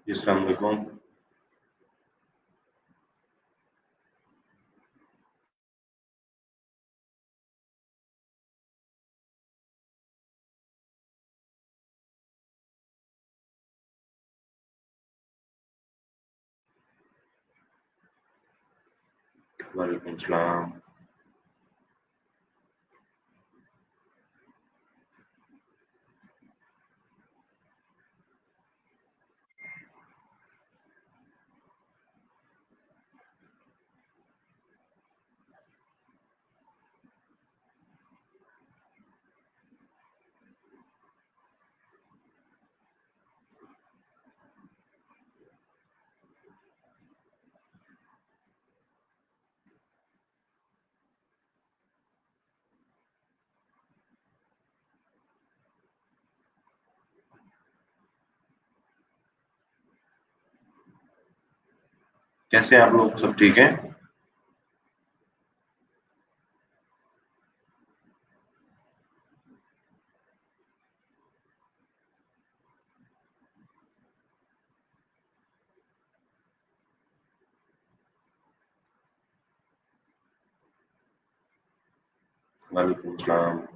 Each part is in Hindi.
जी अस्सलाम वालेकुम। वालेकुम सलाम। कैसे हैं आप लोग? सब ठीक हैं? वालेकुम सलाम।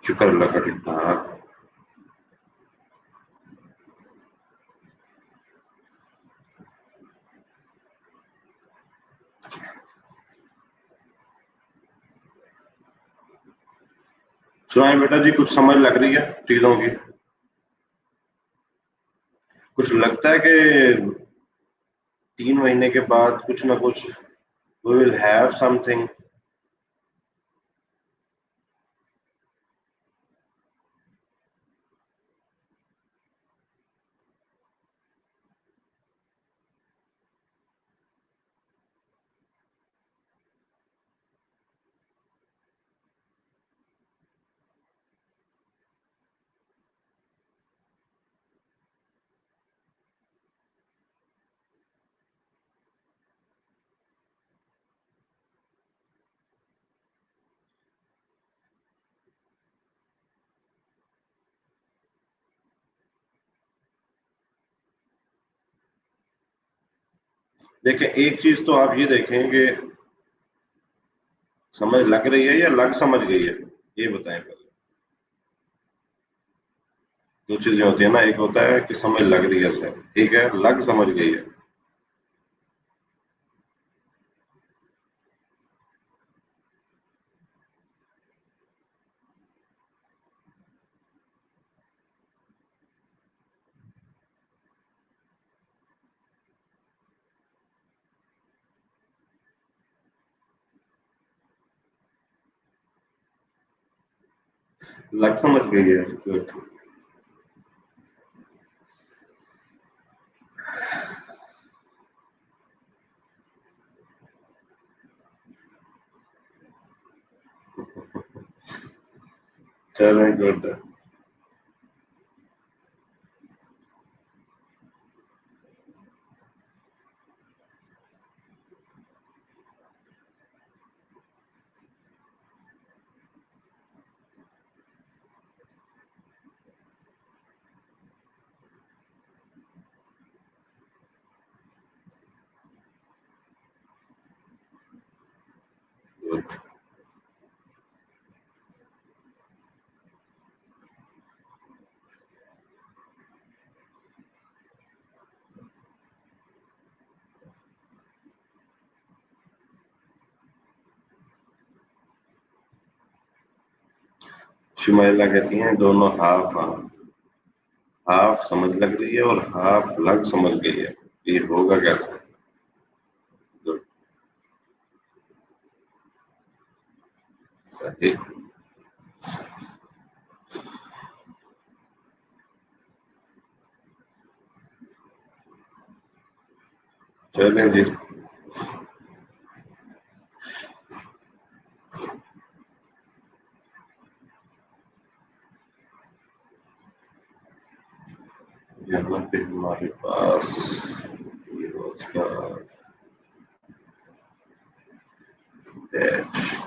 शुक्र अल्लाह का, ठीक ठाक। सुनाए बेटा जी, कुछ समझ लग रही है चीजों की? कुछ लगता है कि 3 महीने के बाद कुछ ना कुछ वी विल हैव समथिंग? देखें, एक चीज तो आप ये देखें कि समझ लग रही है या लग समझ गई है, ये बताएं पहले। दो चीजें होती है ना, एक होता है कि समझ लग रही है सर, ठीक है, लग समझ गई है। लग समझ गई है, good। चलें, गुड। गुड। शुमाइला कहती हैं दोनों हाफ हाफ। हाफ समझ लग रही है और हाफ लग समझ गई है। ये होगा कैसे? गुड। सही। चलें जी। यहाँ पे हमारे पास बेरोजगार डैश।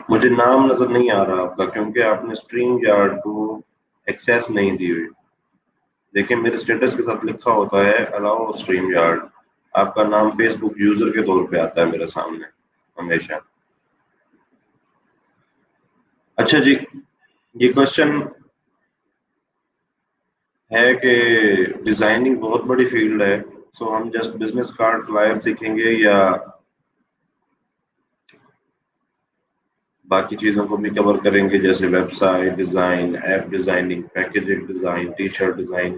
मुझे नाम नजर नहीं आ रहा आपका, क्योंकि आपने स्ट्रीम यार्ड को एक्सेस नहीं दी हुई। देखिए मेरे स्टेटस के साथ लिखा होता है अलाउ स्ट्रीम यार्ड, आपका नाम फेसबुक यूजर के तौर पे आता है मेरे सामने हमेशा। अच्छा जी, ये क्वेश्चन है कि डिजाइनिंग बहुत बड़ी फील्ड है, सो हम जस्ट बिजनेस कार्ड फ्लायर सीखेंगे या बाकी चीजों को भी कवर करेंगे, जैसे website design, app designing, packaging design, T shirt design.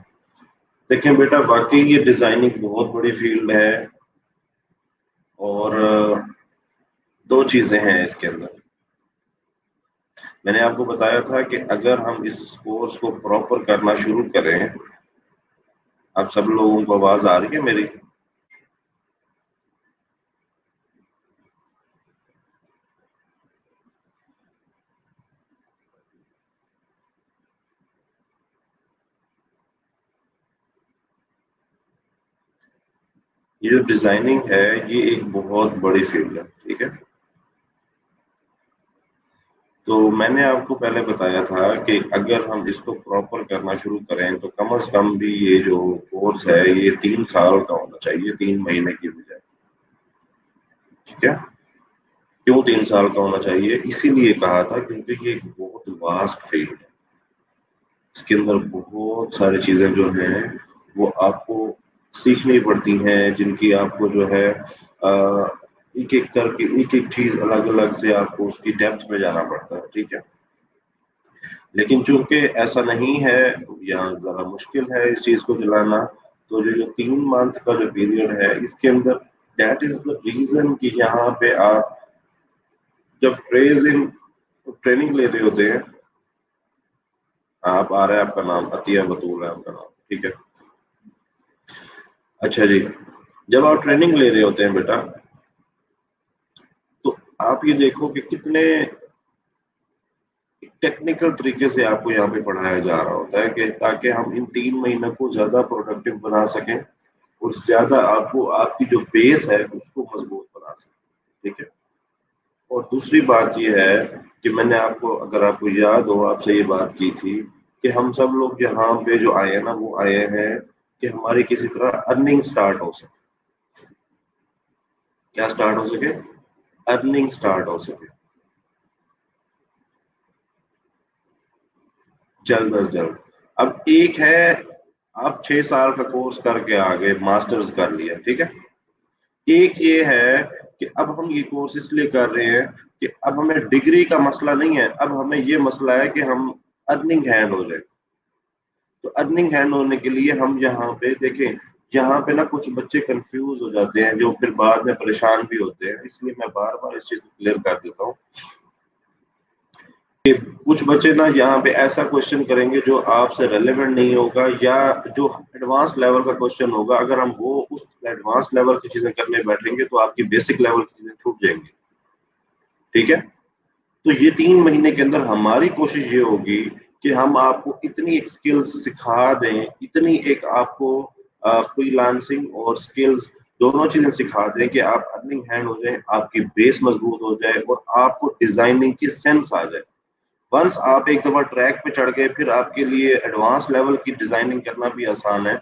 देखिए बेटा, वाकई ये डिजाइनिंग बहुत बड़ी फील्ड है और दो चीजें हैं इसके अंदर। मैंने आपको बताया था कि अगर हम इस कोर्स को प्रॉपर करना शुरू करें, आप सब लोगों को आवाज आ रही है मेरी? ये जो डिजाइनिंग है ये एक बहुत बड़ी फील्ड है, ठीक है। तो मैंने आपको पहले बताया था कि अगर हम इसको प्रॉपर करना शुरू करें तो कम से कम भी ये जो कोर्स है ये 3 साल का होना चाहिए, 3 महीने की बजाय, ठीक है। क्यों 3 साल का होना चाहिए? इसीलिए कहा था क्योंकि ये एक बहुत वास्ट फील्ड है। इसके अंदर बहुत सारी चीजें जो हैं वो आपको सीखनी पड़ती हैं, जिनकी आपको जो है एक एक करके एक एक चीज अलग अलग से आपको उसकी डेप्थ में जाना पड़ता है, ठीक है। लेकिन चूंकि ऐसा नहीं है या जरा मुश्किल है इस चीज को चलाना, तो जो 3 मंथ का जो पीरियड है इसके अंदर, दैट इज द रीजन कि यहाँ पे आप जब ट्रेनिंग ले रहे होते हैं, आप आ रहा है आपका नाम अतिया बतूल है आपका नाम, ठीक है। अच्छा जी, जब आप ट्रेनिंग ले रहे होते हैं बेटा, तो आप ये देखो कि कितने टेक्निकल तरीके से आपको यहाँ पे पढ़ाया जा रहा होता है कि ताकि हम इन 3 महीनों को ज्यादा प्रोडक्टिव बना सकें और ज्यादा आपको आपकी जो बेस है उसको मजबूत बना सकें, ठीक है। और दूसरी बात ये है कि मैंने आपको, अगर आपको याद हो, आपसे ये बात की थी कि हम सब लोग यहाँ पे जो आए हैं ना, वो आए हैं कि हमारी किसी तरह अर्निंग स्टार्ट हो सके। क्या स्टार्ट हो सके? अर्निंग स्टार्ट हो सके जल्द अज जल्द। अब एक है, आप 6 साल का कोर्स करके आ गए, मास्टर्स कर लिया, ठीक है। एक ये है कि अब हम ये कोर्स इसलिए कर रहे हैं कि अब हमें डिग्री का मसला नहीं है, अब हमें ये मसला है कि हम अर्निंग हैंड हो जाए। तो अर्निंग हैंड होने के लिए हम यहाँ पे देखें, यहाँ पे ना कुछ बच्चे कंफ्यूज हो जाते हैं जो फिर बाद में परेशान भी होते हैं, इसलिए मैं बार बार इस चीज को क्लियर कर देता हूँ कि कुछ बच्चे ना यहाँ पे ऐसा क्वेश्चन करेंगे जो आपसे रेलेवेंट नहीं होगा, या जो एडवांस लेवल का क्वेश्चन होगा, अगर हम वो उस एडवांस लेवल की चीजें करने बैठेंगे तो आपकी बेसिक लेवल की चीजें छूट जाएंगी। ठीक है, तो ये 3 महीने के अंदर हमारी कोशिश ये होगी कि हम आपको इतनी एक स्किल्स सिखा दें, इतनी एक आपको फ्रीलांसिंग और स्किल्स दोनों चीजें सिखा दें कि आप अर्निंग हैंड हो जाए, आपकी बेस मजबूत हो जाए और आपको डिजाइनिंग की सेंस आ जाए। वंस आप एक दफा ट्रैक पे चढ़ गए, फिर आपके लिए एडवांस लेवल की डिजाइनिंग करना भी आसान है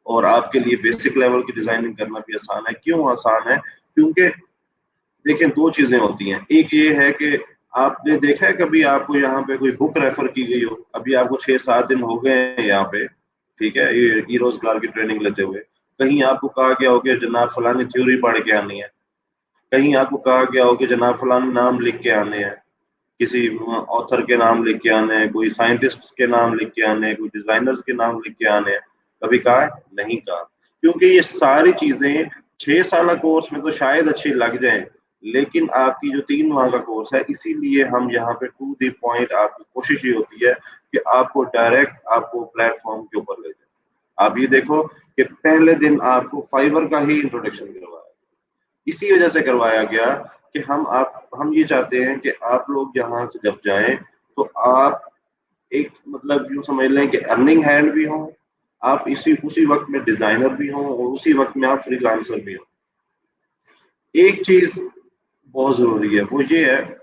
और आपके लिए बेसिक लेवल की डिजाइनिंग करना भी आसान है। क्यों आसान है? क्योंकि देखिए, दो चीजें होती हैं। एक ये है कि आपने देखा है कभी आपको यहाँ पे कोई बुक रेफर की गई हो, अभी आपको 6-7 दिन हो गए हैं यहाँ पे, ठीक है, ये ई रोजगार की ट्रेनिंग लेते हुए, कहीं आपको कहा गया हो कि जनाब फलानी थ्योरी पढ़ के आनी है, कहीं आपको कहा गया हो कि जनाब फलानी नाम लिख के आने हैं, किसी ऑथर के नाम लिख के आने हैं, कोई साइंटिस्ट के नाम लिख के आने हैं, कोई डिजाइनर्स के नाम लिख के आने हैं? कभी कहा है? नहीं कहा। क्योंकि ये सारी चीजें 6 साल कोर्स में तो शायद अच्छी लग जाएं, लेकिन आपकी जो 3 माह का कोर्स है, इसीलिए हम यहाँ पे टू द पॉइंट, आपकी कोशिश ये होती है कि आपको डायरेक्ट आपको प्लेटफॉर्म के ऊपर ले जाए। आप ये देखो कि पहले दिन आपको फाइवर का ही इंट्रोडक्शन करवाया, इसी वजह से करवाया गया कि हम ये चाहते हैं कि आप लोग यहाँ से जब जाएं तो आप एक मतलब यूँ समझ लें कि अर्निंग हैंड भी हो, आप इसी उसी वक्त में डिजाइनर भी हो और उसी वक्त में आप फ्रीलांसर भी हो। एक चीज बहुत जरूरी है, वो ये है,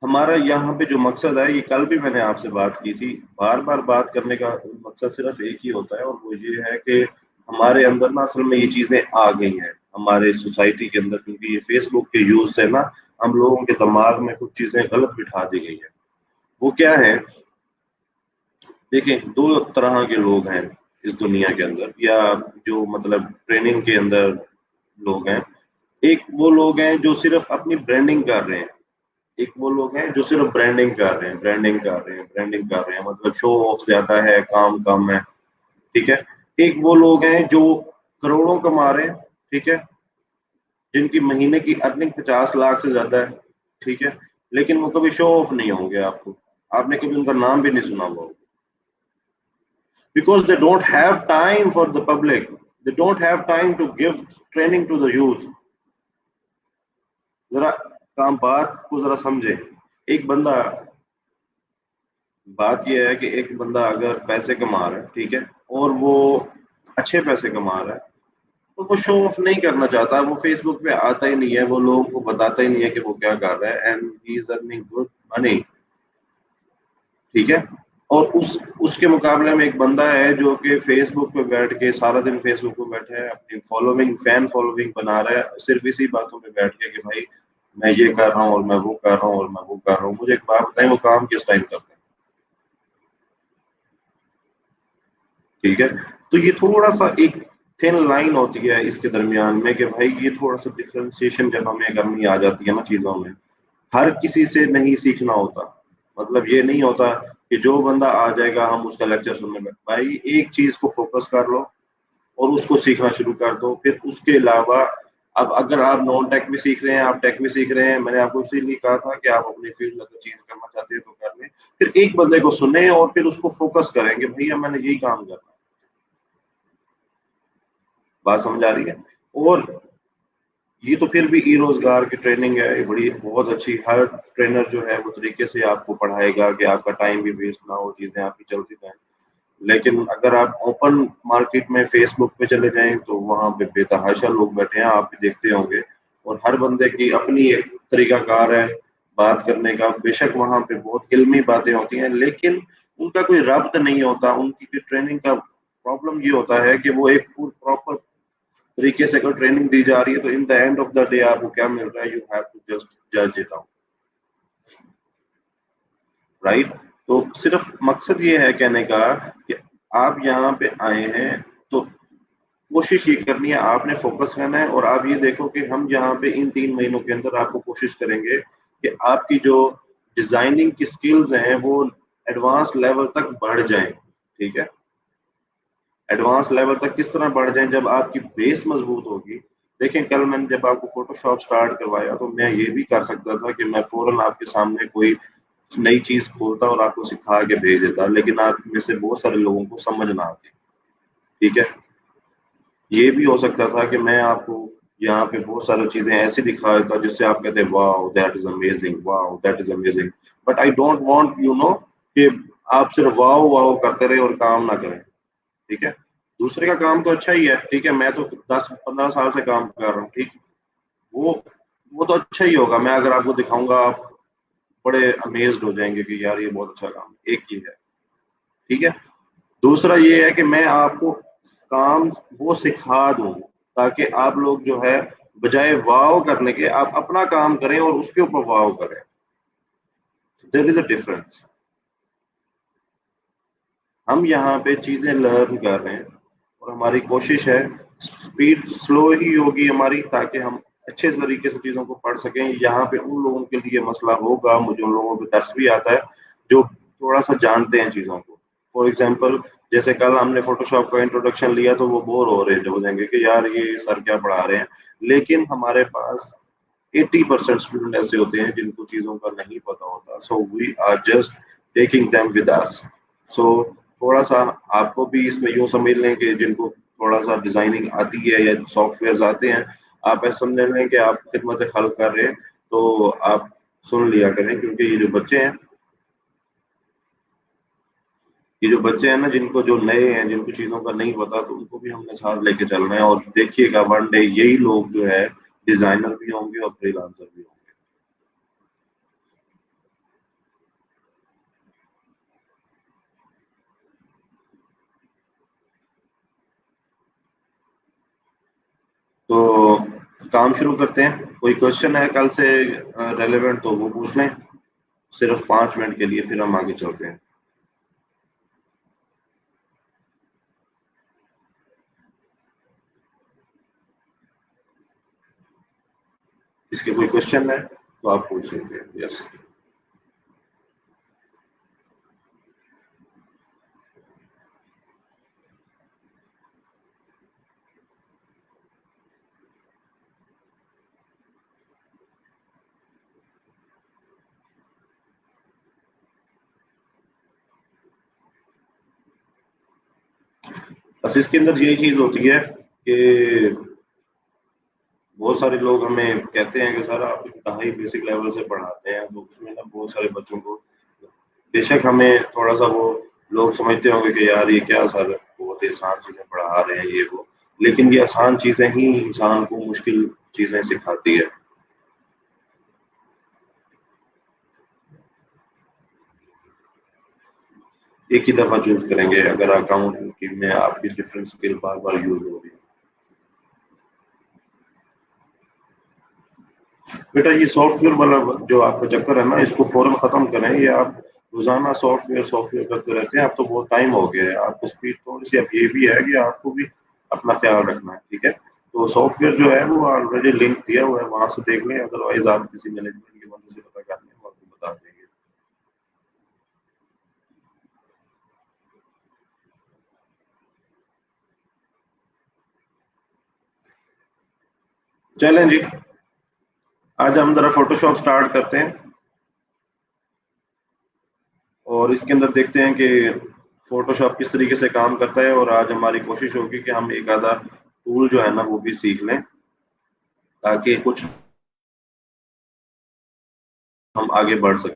हमारा यहाँ पे जो मकसद है, ये कल भी मैंने आपसे बात की थी, बार बार बात करने का मकसद सिर्फ एक ही होता है और वो ये है कि हमारे अंदर ना असल में ये चीजें आ गई हैं हमारे सोसाइटी के अंदर, क्योंकि ये फेसबुक के यूज से ना हम लोगों के दिमाग में कुछ चीजें गलत बिठा दी गई हैं। वो क्या है? देखिए, दो तरह के लोग हैं इस दुनिया के अंदर, या जो मतलब ट्रेनिंग के अंदर लोग हैं। एक वो लोग हैं जो सिर्फ अपनी ब्रांडिंग कर रहे हैं, एक वो लोग हैं जो सिर्फ ब्रांडिंग कर रहे हैं, ब्रांडिंग कर रहे हैं, ब्रांडिंग कर रहे हैं, मतलब शो ऑफ ज्यादा है, काम कम है। ठीक है। एक वो लोग हैं जो करोड़ों कमा रहे हैं, ठीक है, जिनकी महीने की अर्निंग 50 लाख से ज्यादा है, ठीक है, लेकिन वो कभी शो ऑफ नहीं होंगे, आपको आपने कभी उनका नाम भी नहीं सुना हुआ, because they don't have time for the public, they don't have time to give training to the youth। जरा काम बात को जरा समझे। एक बंदा, बात यह है कि एक बंदा अगर पैसे कमा रहा है, ठीक है, और वो अच्छे पैसे कमा रहा है, तो वो शो ऑफ नहीं करना चाहता, वो फेसबुक पे आता ही नहीं है, वो लोगों को बताता ही नहीं है कि वो क्या कर रहा है, and he is earning good money. ठीक है। और उसके मुकाबले में एक बंदा है जो कि फेसबुक पे बैठ के सारा दिन फेसबुक पे बैठा है, अपनी फॉलोइंग, फैन फॉलोइंग बना रहा है सिर्फ इसी बातों पे बैठ के कि भाई मैं ये कर रहा हूँ और मैं वो कर रहा हूँ और मैं वो कर रहा हूँ। मुझे एक बात बताएं, वो काम किस टाइम करता है? ठीक है। तो ये थोड़ा सा एक थिन लाइन होती है इसके दरमियान में कि भाई ये थोड़ा सा डिफ्रेंसिएशन जब हमें करनी आ जाती है ना चीजों में, हर किसी से नहीं सीखना होता। मतलब ये नहीं होता कि जो बंदा आ जाएगा हम उसका लेक्चर सुनने में, भाई एक चीज को फोकस कर लो और उसको सीखना शुरू कर दो। फिर उसके अलावा, अब अगर आप नॉन टेक भी सीख रहे हैं, आप टेक भी सीख रहे हैं, मैंने आपको इसीलिए कहा था कि आप अपनी फील्ड अगर चेंज करना चाहते हैं तो कर लें। फिर एक बंदे को सुने और फिर उसको फोकस करेंगे, भैया मैंने यही काम करना है। बात समझ आ रही है? और ये तो फिर भी ई रोजगार की ट्रेनिंग है, ये बड़ी बहुत अच्छी, हर ट्रेनर जो है वो तरीके से आपको पढ़ाएगा कि आपका टाइम भी वेस्ट ना हो, चीजें आपकी चलती रहें। लेकिन अगर आप ओपन मार्केट में फेसबुक पे चले जाएं तो वहां पे बेतहाशा लोग बैठे हैं, आप भी देखते होंगे, और हर बंदे की अपनी एक तरीकाकार है बात करने का। बेशक वहां पे बहुत इल्मी बातें होती हैं, लेकिन उनका कोई रब्त नहीं होता, उनकी ट्रेनिंग का प्रॉब्लम ये होता है कि वो एक प्रॉपर तरीके से अगर ट्रेनिंग दी जा रही है तो in the end of the day आपको क्या मिल रहा है, यू हैव टू जस्ट जज इट आउट, राइट। तो सिर्फ मकसद ये है कहने का कि आप यहाँ पे आए हैं तो कोशिश ये करनी है, आपने फोकस करना है, और आप ये देखो कि हम यहाँ पे इन 3 महीनों के अंदर आपको कोशिश करेंगे कि आपकी जो डिजाइनिंग की स्किल्स हैं वो एडवांस लेवल तक बढ़ जाएं। ठीक है। एडवांस लेवल तक किस तरह बढ़ जाएं? जब आपकी बेस मजबूत होगी, देखें, कल मैंने जब आपको फ़ोटोशॉप स्टार्ट करवाया तो मैं ये भी कर सकता था कि मैं फ़ौरन आपके सामने कोई नई चीज़ खोलता और आपको सिखा के भेज देता, लेकिन आप में से बहुत सारे लोगों को समझ ना आती, ठीक है? ये भी हो सकता था कि मैं आपको यहाँ पे बहुत सारी चीज़ें ऐसी दिखा देता जिससे आप कहते wow that is amazing but I don't want कि आप सिर्फ वाओ वाओ करते रहे और काम ना करें, ठीक है? दूसरे का काम तो अच्छा ही है, ठीक है? मैं तो 10-15 साल से काम कर रहा हूँ, ठीक? वो वो तो अच्छा ही होगा, मैं अगर आपको दिखाऊँगा आप बड़े अमेज़्ड हो जाएँगे कि यार ये बहुत अच्छा काम है, एक ये है, ठीक है? दूसरा ये है कि मैं आपको काम वो सिखा दूँ, ताकि आप लोग जो है बजाय वॉव करने के आप अपना काम करें और उसके ऊपर वॉव करें। There is a difference. हम यहाँ पे चीज़ें लर्न कर रहे हैं और हमारी कोशिश है स्पीड स्लो ही होगी हमारी ताकि हम अच्छे तरीके से चीज़ों को पढ़ सकें। यहाँ पे उन लोगों के लिए मसला होगा, मुझे उन लोगों पे तरस भी आता है, जो थोड़ा-सा जानते हैं चीज़ों को। फॉर एग्ज़ाम्पल जैसे कल हमने फ़ोटोशॉप का इंट्रोडक्शन लिया तो वो बोर हो जाएँगे कि यार ये सर क्या पढ़ा रहे हैं। लेकिन हमारे पास 80% स्टूडेंट ऐसे होते हैं जिनको चीज़ों का नहीं पता होता। So we are just taking them with us. So थोड़ा-सा आपको भी इसमें यूँ समझ लें कि जिनको थोड़ा-सा डिज़ाइनिंग आती है या सॉफ्टवेयर्स आते हैं, आप ऐसा समझ लें कि आप खिदमत खल्क़ कर रहे हैं, तो आप सुन लिया करें क्योंकि ये जो बच्चे हैं ना जो नए हैं, जिनको चीज़ों का नहीं पता, तो उनको भी हमने साथ लेके चलना है और देखिएगा वन डे यही लोग जो है डिज़ाइनर भी होंगे और फ्रीलांसर भी होंगे। तो काम शुरू करते हैं। कोई क्वेश्चन है कल से रेलेवेंट तो वो पूछ लें, सिर्फ 5 मिनट के लिए फिर हम आगे चलते हैं। इसके कोई क्वेश्चन है तो आप पूछ सकते हैं। यस। बस इसके अंदर यही चीज़ होती है कि बहुत सारे लोग हमें कहते हैं कि सर आप इंतहाई बेसिक लेवल से पढ़ाते हैं, तो उसमें ना बहुत सारे बच्चों को बेशक हमें थोड़ा-सा वो लोग समझते होंगे कि यार ये क्या सर बहुत ही आसान चीज़ें पढ़ा रहे हैं ये वो, लेकिन ये आसान चीज़ें ही इंसान को मुश्किल चीज़ें सिखाती है। एक ही दफ़ा चूज़ करेंगे अगर अकाउंट की में आपकी डिफरेंट स्किल बार-बार यूज़ हो रही है। बेटा ये सॉफ्टवेयर वाला जो आपका चक्कर है ना इसको फ़ौरन ख़त्म करें। ये आप रोज़ाना सॉफ्टवेयर करते रहते हैं, अब तो बहुत टाइम हो गया है। आपको स्पीड थोड़ी-सी अब ये भी है कि आपको भी अपना ख़्याल रखना है, ठीक है? तो सॉफ्टवेयर जो है वो ऑलरेडी लिंक दिया हुआ है, वहाँ से देख लें अदरवाइज़ आप किसी मैनेजमेंट के बंदे से पता कर लें, वो आपको बता देंगे। चलें जी, आज हम ज़रा फ़ोटोशॉप स्टार्ट करते हैं और इसके अंदर देखते हैं कि फ़ोटोशॉप किस तरीके से काम करता है और आज हमारी कोशिश होगी कि हम एक आधा टूल जो है ना वो भी सीख लें, ताकि कुछ हम आगे बढ़ सकें।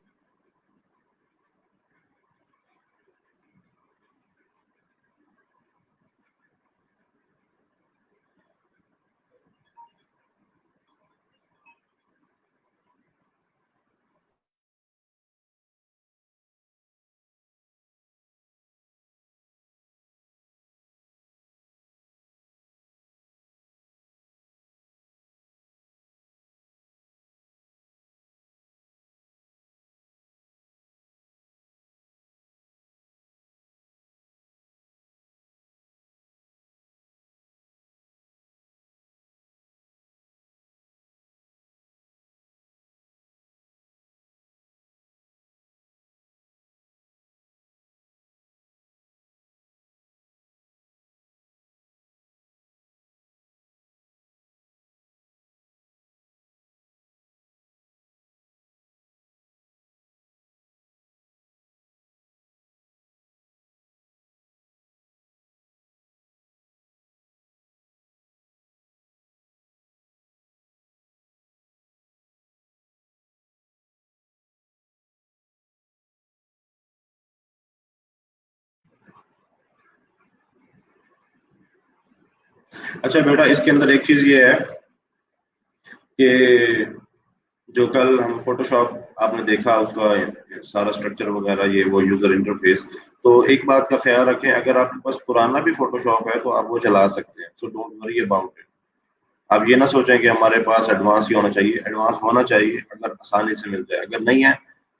अच्छा बेटा, इसके अंदर एक चीज ये है कि जो कल हम फोटोशॉप आपने देखा उसका सारा स्ट्रक्चर वगैरह, ये वो यूजर इंटरफेस, तो एक बात का ख्याल रखें, अगर आपके पास पुराना भी फोटोशॉप है तो आप वो चला सकते हैं, so don't worry about it. आप ये ना सोचें कि हमारे पास एडवांस ही होना चाहिए, एडवांस होना चाहिए अगर आसानी से मिल जाए, अगर नहीं है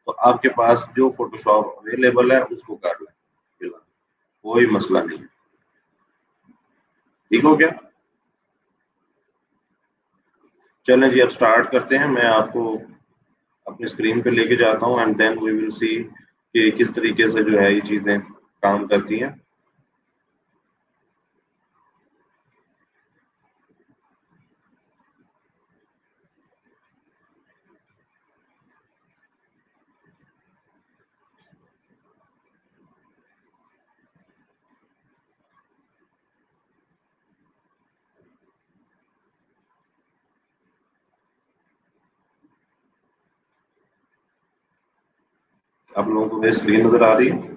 तो आपके पास जो फोटोशॉप अवेलेबल है उसको कर लें, फिलहाल कोई मसला नहीं है। ठीक हो गया? चलें जी, अब स्टार्ट करते हैं। मैं आपको अपनी स्क्रीन पे लेके जाता हूँ and then we will see कि किस तरीके से जो है ये चीजें काम करती हैं। आप लोगों को मेरी स्क्रीन नजर आ रही है?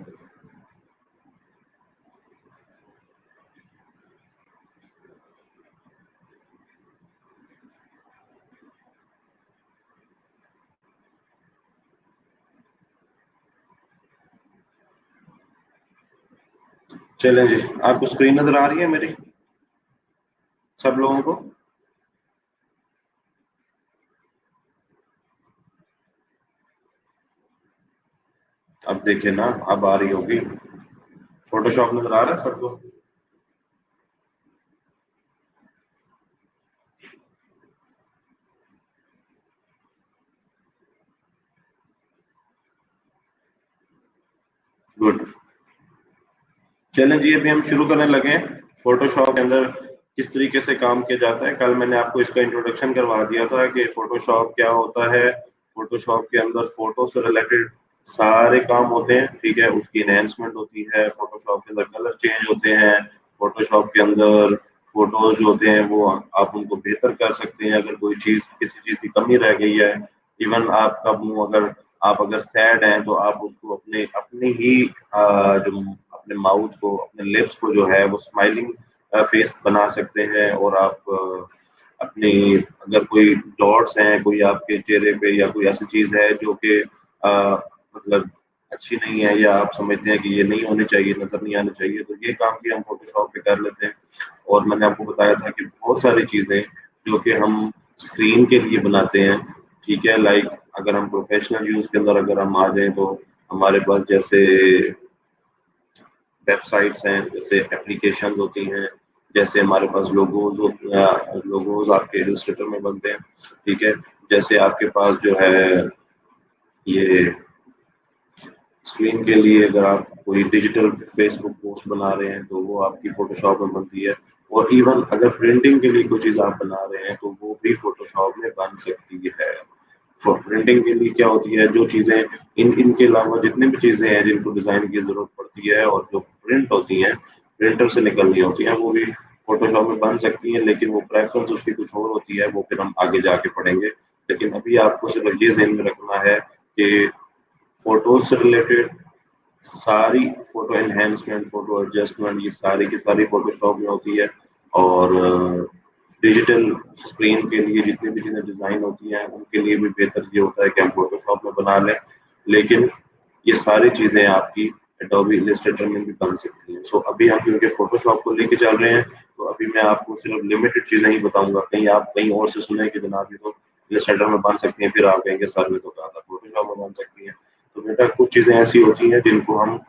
चलें जी, आपको स्क्रीन नजर आ रही है मेरी, सब लोगों को? अब देखिए ना, अब आ रही होगी। फोटोशॉप नजर आ रहा है सबको? गुड। चलें जी, अभी हम शुरू करने लगे हैं। फोटोशॉप के अंदर किस तरीके से काम किया जाता है, कल मैंने आपको इसका इंट्रोडक्शन करवा दिया था कि फोटोशॉप क्या होता है। फोटोशॉप के अंदर फोटो से रिलेटेड सारे काम होते हैं, ठीक है, उसकी एनहेंसमेंट होती है, फोटोशॉप के अंदर कलर चेंज होते हैं, फोटोशॉप के अंदर फोटोज जो होते हैं वो आप उनको बेहतर कर सकते हैं अगर कोई चीज, किसी चीज की कमी रह गई है। इवन आपका मुंह अगर, आप अगर सैड हैं तो आप उसको अपने अपने ही जो अपने माउथ को, अपने लिप्स को जो है वो स्माइलिंग फेस बना सकते हैं। और आप अपनी, अगर कोई डॉट्स हैं कोई आपके चेहरे पे या कोई ऐसी चीज है जो कि मतलब अच्छी नहीं है, या आप समझते हैं कि ये नहीं होनी चाहिए, नजर नहीं आनी चाहिए, तो ये काम भी हम फोटोशॉप पे कर लेते हैं। और मैंने आपको बताया था कि बहुत सारी चीजें जो कि हम स्क्रीन के लिए बनाते हैं, ठीक है, लाइक अगर हम प्रोफेशनल यूज के अंदर अगर हम आ जाएं तो हमारे पास जैसे वेबसाइट्स हैं, जैसे एप्लीकेशन होती हैं, जैसे हमारे पास लोगोज आपके इलस्ट्रेटर में बनते हैं, ठीक है, जैसे आपके पास जो है ये स्क्रीन के लिए अगर आप कोई डिजिटल फेसबुक पोस्ट बना रहे हैं तो वो आपकी फोटोशॉप में बनती है। और इवन अगर प्रिंटिंग के लिए कोई चीज आप बना रहे हैं तो वो भी फोटोशॉप में बन सकती है। प्रिंटिंग के लिए क्या होती है, जो चीजें इनके अलावा जितनी भी चीजें हैं जिनको डिजाइन की जरूरत पड़ती है और जो प्रिंट होती हैं, प्रिंटर से निकलनी होती हैं, वो भी फोटोशॉप में बन सकती हैं, लेकिन वो प्रेफरेंस उसकी कुछ और होती है, वो फिर हम आगे जाके पढ़ेंगे। लेकिन अभी आपको सिर्फ ये ध्यान में रखना है कि फोटोज से रिलेटेड सारी फोटो एनहेंसमेंट, फोटो एडजस्टमेंट, ये सारी की सारी फोटोशॉप में होती है। और डिजिटल स्क्रीन के लिए जितनी भी चीजें डिजाइन होती हैं उनके लिए भी बेहतर ये होता है कि हम फोटोशॉप में बना लें। लेकिन ये सारी चीजें आपकी एडोबी इलस्ट्रेटर में भी बन सकती हैं। सो अभी हम क्योंकि फोटोशॉप को लेके चल रहे हैं तो अभी मैं आपको सिर्फ लिमिटेड चीजें ही बताऊंगा, कहीं आप कहीं और से सुने कि जनाब ये तो इलस्ट्रेटर में बन सकती हैं, फिर आप कहेंगे सर ये तो कहा था फोटोशॉप में बन सकती हैं। तो बेटा कुछ चीजें ऐसी होती हैं जिनको हम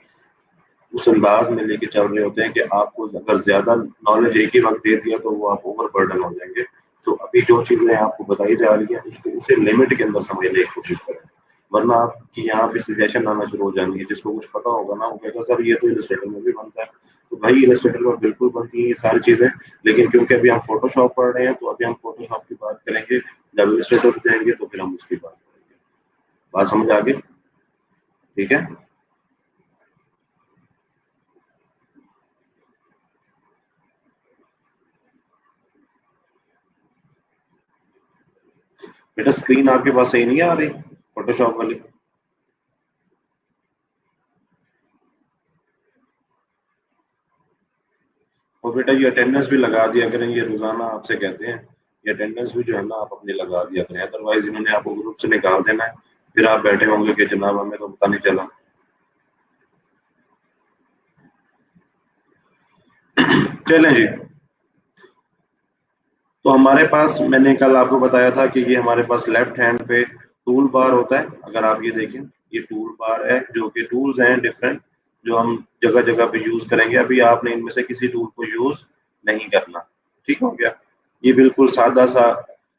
उस अंदाज में लेके चल रहे होते हैं कि आपको अगर ज्यादा नॉलेज एक ही वक्त दे दिया तो वो आप ओवर बर्डन हो जाएंगे। तो अभी जो चीजें आपको बताई जा रही हैं उसको उसे लिमिट के अंदर समझने की कोशिश करें, वरना आपकी यहाँ पे सजेशन आना शुरू हो जाएंगे। जिसको कुछ पता होगा ना वो कहेगा सर ये तो इलस्ट्रेटर में भी बनता है। तो भाई इलस्ट्रेटर में बिल्कुल बनती है ये सारी चीजें, लेकिन क्योंकि अभी हम फोटोशॉप पढ़ रहे हैं तो अभी हम फोटोशॉप की बात करेंगे, जब इलस्ट्रेटर पे जाएंगे तो फिर हम उसकी बात करेंगे। बात समझ आ गई? ठीक है बेटा, स्क्रीन आपके पास सही नहीं आ रही फोटोशॉप वाली? और बेटा ये अटेंडेंस भी लगा दिया करें, ये रोजाना आपसे कहते हैं, ये अटेंडेंस भी जो है ना आप अपनी लगा दिया करें, अदरवाइज इन्होंने आपको ग्रुप से निकाल देना है, फिर आप बैठे होंगे कि जनाब हमें तो पता नहीं चला। चलें जी, तो हमारे पास मैंने कल आपको बताया था कि ये हमारे पास लेफ्ट हैंड पे टूल बार होता है। अगर आप ये देखें, ये टूल बार है, जो कि टूल्स हैं डिफरेंट, जो हम जगह जगह पे यूज करेंगे। अभी आपने इनमें से किसी टूल को यूज नहीं करना, ठीक हो गया। ये बिल्कुल सादा सा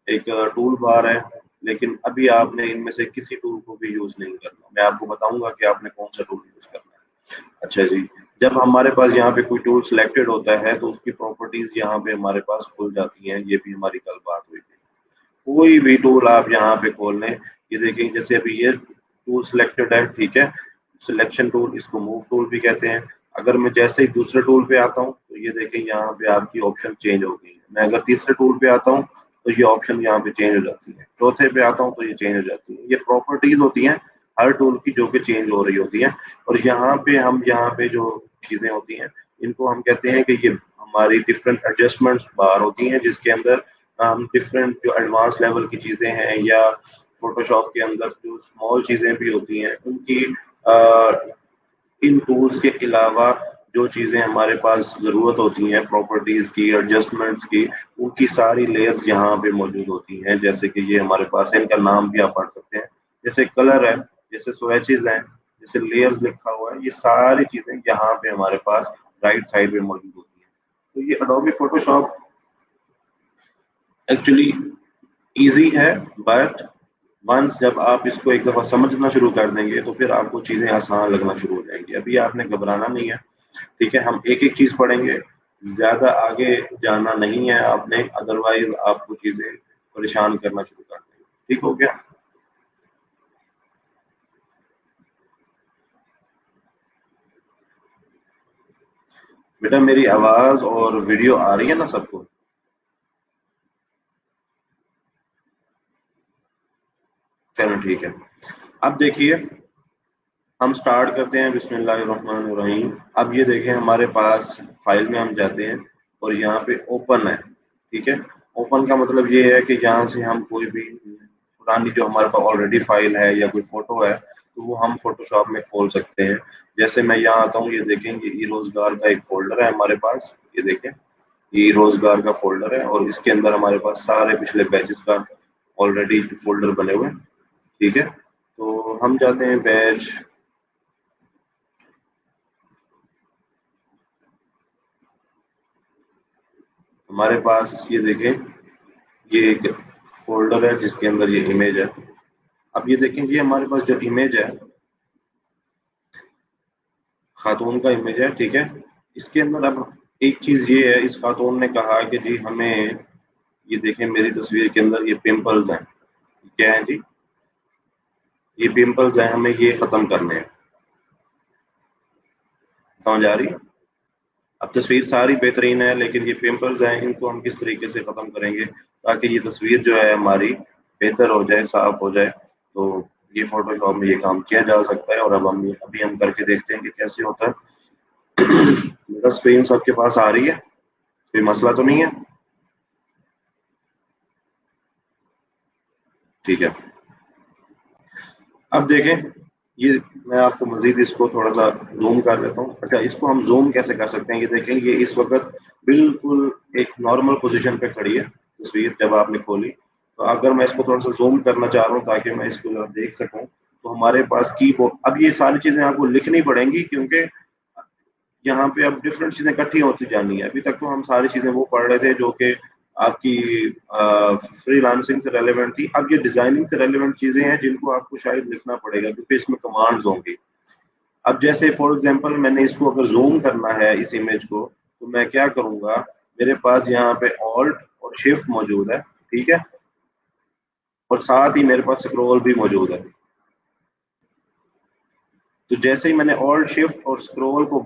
एक टूल बार है, लेकिन अभी आपने इनमें से किसी टूल को भी यूज नहीं करना। मैं आपको बताऊंगा कि आपने कौन सा टूल यूज करना है। अच्छा जी, जब हमारे पास यहाँ पे कोई टूल सिलेक्टेड होता है तो उसकी प्रॉपर्टीज यहाँ पे हमारे पास खुल जाती हैं। ये भी हमारी कल बात हुई थी। कोई भी टूल आप यहाँ पे खोल लें, ये देखें जैसे अभी ये टूल सिलेक्टेड है, ठीक है, सिलेक्शन टूल, इसको मूव टूल भी कहते हैं। अगर मैं जैसे ही दूसरे टूल पे आता हूँ तो ये देखें यहाँ पे आपकी ऑप्शन चेंज हो गई है। मैं अगर तीसरे टूल पे आता हूँ तो ये ऑप्शन यहाँ पे चेंज हो जाती है, चौथे पे आता हूँ तो ये चेंज हो जाती है। ये प्रॉपर्टीज होती हैं हर टूल की जो कि चेंज हो रही होती हैं। और यहाँ पे जो चीजें होती हैं इनको हम कहते हैं कि ये हमारी डिफरेंट एडजस्टमेंट्स बार होती हैं, जिसके अंदर हम डिफरेंट जो एडवांस लेवल की चीजें हैं या फोटोशॉप के अंदर जो स्मॉल चीजें भी होती हैं उनकी इन टूल्स के अलावा जो चीजें हमारे पास जरूरत होती हैं प्रॉपर्टीज की, एडजस्टमेंट्स की, उनकी सारी लेयर्स यहाँ पे मौजूद होती हैं। जैसे कि ये हमारे पास है, इनका नाम भी आप पढ़ सकते हैं, जैसे कलर है, जैसे स्वेचेस हैं, जैसे लेयर्स लिखा हुआ है, ये सारी चीजें यहाँ पे हमारे पास राइट साइड पे मौजूद होती हैं। तो ये अडोबी फोटोशॉप एक्चुअली इजी है, बट वंस जब आप इसको एक दफा समझना शुरू कर देंगे तो फिर आपको चीजें आसान लगना शुरू हो जाएंगी। अभी आपने घबराना नहीं है, ठीक है, हम एक एक चीज पढ़ेंगे, ज्यादा आगे जाना नहीं है आपने, अदरवाइज आपको चीजें परेशान करना शुरू कर देंगे। ठीक हो गया? बेटा मेरी आवाज और वीडियो आ रही है ना सबको? चलो ठीक है। अब देखिए, हम स्टार्ट करते हैं बिस्मिल्लाहिर्रहमानिर्रहीम। अब ये देखें हमारे पास फाइल में हम जाते हैं और यहाँ पे ओपन है, ठीक है। ओपन का मतलब ये है कि यहाँ से हम कोई भी पुरानी जो हमारे पास ऑलरेडी फाइल है या कोई फोटो है तो वो हम फोटोशॉप में खोल सकते हैं। जैसे मैं यहाँ आता हूँ, ये देखें ये ई रोजगार का एक फोल्डर है हमारे पास, ये देखें ये रोजगार का फोल्डर है और इसके अंदर हमारे पास सारे पिछले बैचेस का ऑलरेडी फोल्डर बने हुए हैं, ठीक है। तो हम जाते हैं बैच, हमारे पास ये देखें ये एक फोल्डर है जिसके अंदर ये इमेज है। अब ये देखें ये हमारे पास जो इमेज है खातून का इमेज है, ठीक है। इसके अंदर अब एक चीज ये है, इस खातून ने कहा कि जी हमें, ये देखें मेरी तस्वीर के अंदर ये पिंपल्स हैं, क्या है जी, ये पिंपल्स हैं, हमें ये खत्म करने हैं। समझ आ रही है? अब तस्वीर सारी बेहतरीन है लेकिन ये पिंपल्स हैं, इनको हम किस तरीके से खत्म करेंगे ताकि ये तस्वीर जो है हमारी बेहतर हो जाए, साफ हो जाए। तो ये फोटोशॉप में ये काम किया जा सकता है और अब हम अभी हम करके देखते हैं कि कैसे होता है। मेरा स्क्रीन सबके पास आ रही है, कोई मसला तो नहीं है? ठीक है। अब देखें, ये मैं आपको मजीद इसको थोड़ा सा जूम कर लेता हूँ। अच्छा, इसको हम जूम कैसे कर सकते हैं? ये देखें ये इस वक्त बिल्कुल एक नॉर्मल पोजीशन पे खड़ी है तस्वीर जब आपने खोली। तो अगर मैं इसको थोड़ा सा जूम करना चाह रहा हूँ ताकि मैं इसको जरा देख सकूँ, तो हमारे पास कीबोर्ड, अब ये सारी चीजें आपको लिखनी पड़ेंगी क्योंकि यहाँ पे अब डिफरेंट चीजें इकट्ठी होती जानी है। अभी तक तो हम सारी चीजें वो पढ़ रहे थे जो कि आपकी फ्रीलांसिंग से रेलेवेंट थी। अब ये डिजाइनिंग से रेलेवेंट चीजें हैं जिनको आपको शायद लिखना पड़ेगा क्योंकि इसमें कमांड्स होंगी। अब जैसे फॉर एग्जांपल मैंने इसको अगर जूम करना है इस इमेज को, तो मैं क्या करूंगा, मेरे पास यहाँ पे ऑल्ट और शिफ्ट मौजूद है, ठीक है, और साथ ही मेरे पास स्क्रॉल भी मौजूद है। तो जैसे ही मैंने ऑल्ट शिफ्ट और स्क्रॉल को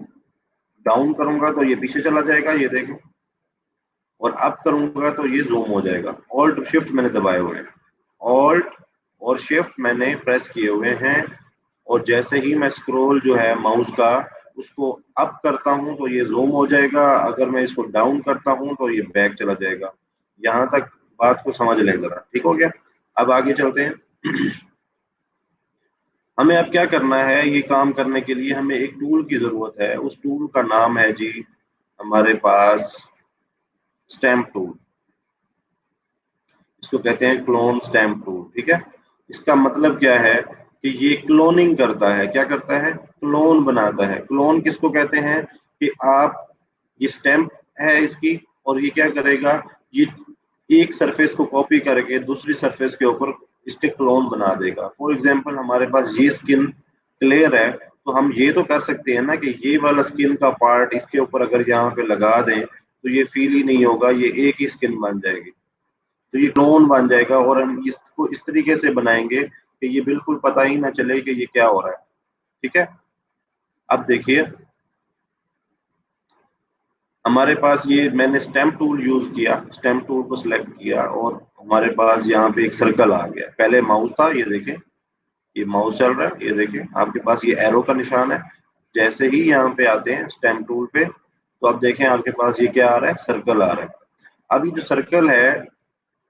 डाउन करूंगा तो ये पीछे चला जाएगा, ये देखें, और अप करूंगा तो ये जूम हो जाएगा। ऑल्ट शिफ्ट मैंने दबाए हुए हैं, ऑल्ट और शिफ्ट मैंने प्रेस किए हुए हैं, और जैसे ही मैं स्क्रॉल जो है माउस का उसको अप करता हूं तो ये जूम हो जाएगा, अगर मैं इसको डाउन करता हूं तो ये बैक चला जाएगा। यहां तक बात को समझ लें जरा, ठीक हो गया। अब आगे चलते हैं। हमें अब क्या करना है, ये काम करने के लिए हमें एक टूल की जरूरत है। उस टूल का नाम है जी हमारे पास स्टैम्प टूल। इसको कहते हैं क्लोन स्टैम्प टूल, ठीक है। इसका मतलब क्या है कि ये क्लोनिंग करता है। क्या करता है? क्लोन बनाता है। क्लोन किसको कहते हैं कि आप, ये स्टैम्प है इसकी, और ये क्या करेगा, ये एक सरफेस को कॉपी करके दूसरी सरफेस के ऊपर इसके क्लोन बना देगा। फॉर एग्जांपल हमारे पास ये स्किन क्लियर है, तो हम ये तो कर सकते हैं ना कि ये वाला स्किन का पार्ट इसके ऊपर अगर यहाँ पे लगा दें तो ये फील ही नहीं होगा, ये एक ही स्किन बन जाएगी। तो ये क्लोन बन जाएगा, और हम इसको इस तरीके से बनाएंगे कि ये बिल्कुल पता ही ना चले कि ये क्या हो रहा है, ठीक है। अब देखिए हमारे पास ये, मैंने स्टैम्प टूल यूज किया, स्टैम्प टूल को सिलेक्ट किया और हमारे पास यहाँ पे एक सर्कल आ गया। पहले माउस था, ये देखें, ये माउस चल रहा है, ये देखें आपके पास ये एरो का निशान है। जैसे ही यहाँ पे आते हैं स्टैम्प टूल पे, तो आप देखें आपके पास ये क्या आ रहा है, सर्कल आ रहा है। अब ये जो सर्कल है,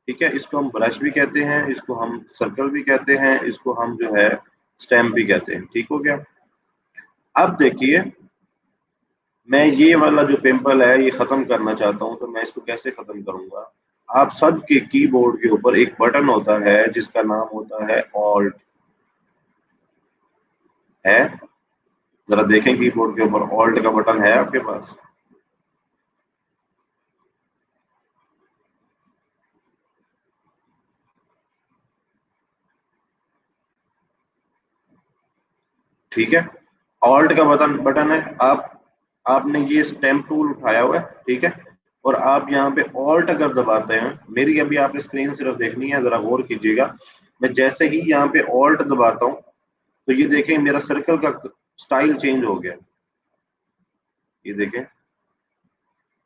ठीक है, इसको हम ब्रश भी कहते हैं, इसको हम सर्कल भी कहते हैं, इसको हम जो है स्टैम्प भी कहते हैं, ठीक हो गया। अब देखिए मैं ये वाला जो पिंपल है ये खत्म करना चाहता हूं, तो मैं इसको कैसे खत्म करूंगा। आप सबके कीबोर्ड के ऊपर एक बटन होता है जिसका नाम होता है ऑल्ट, है? जरा देखें कीबोर्ड के ऊपर ऑल्ट का बटन है आपके पास? ठीक है, ऑल्ट का बटन है। आप, आपने ये स्टैम्प टूल उठाया हुआ है, ठीक है, और आप यहाँ पे ऑल्ट अगर दबाते हैं, मेरी अभी आपने स्क्रीन सिर्फ देखनी है, जरा गौर कीजिएगा। मैं जैसे ही यहाँ पे ऑल्ट दबाता हूँ तो ये देखें मेरा सर्कल का स्टाइल चेंज हो गया। ये देखें,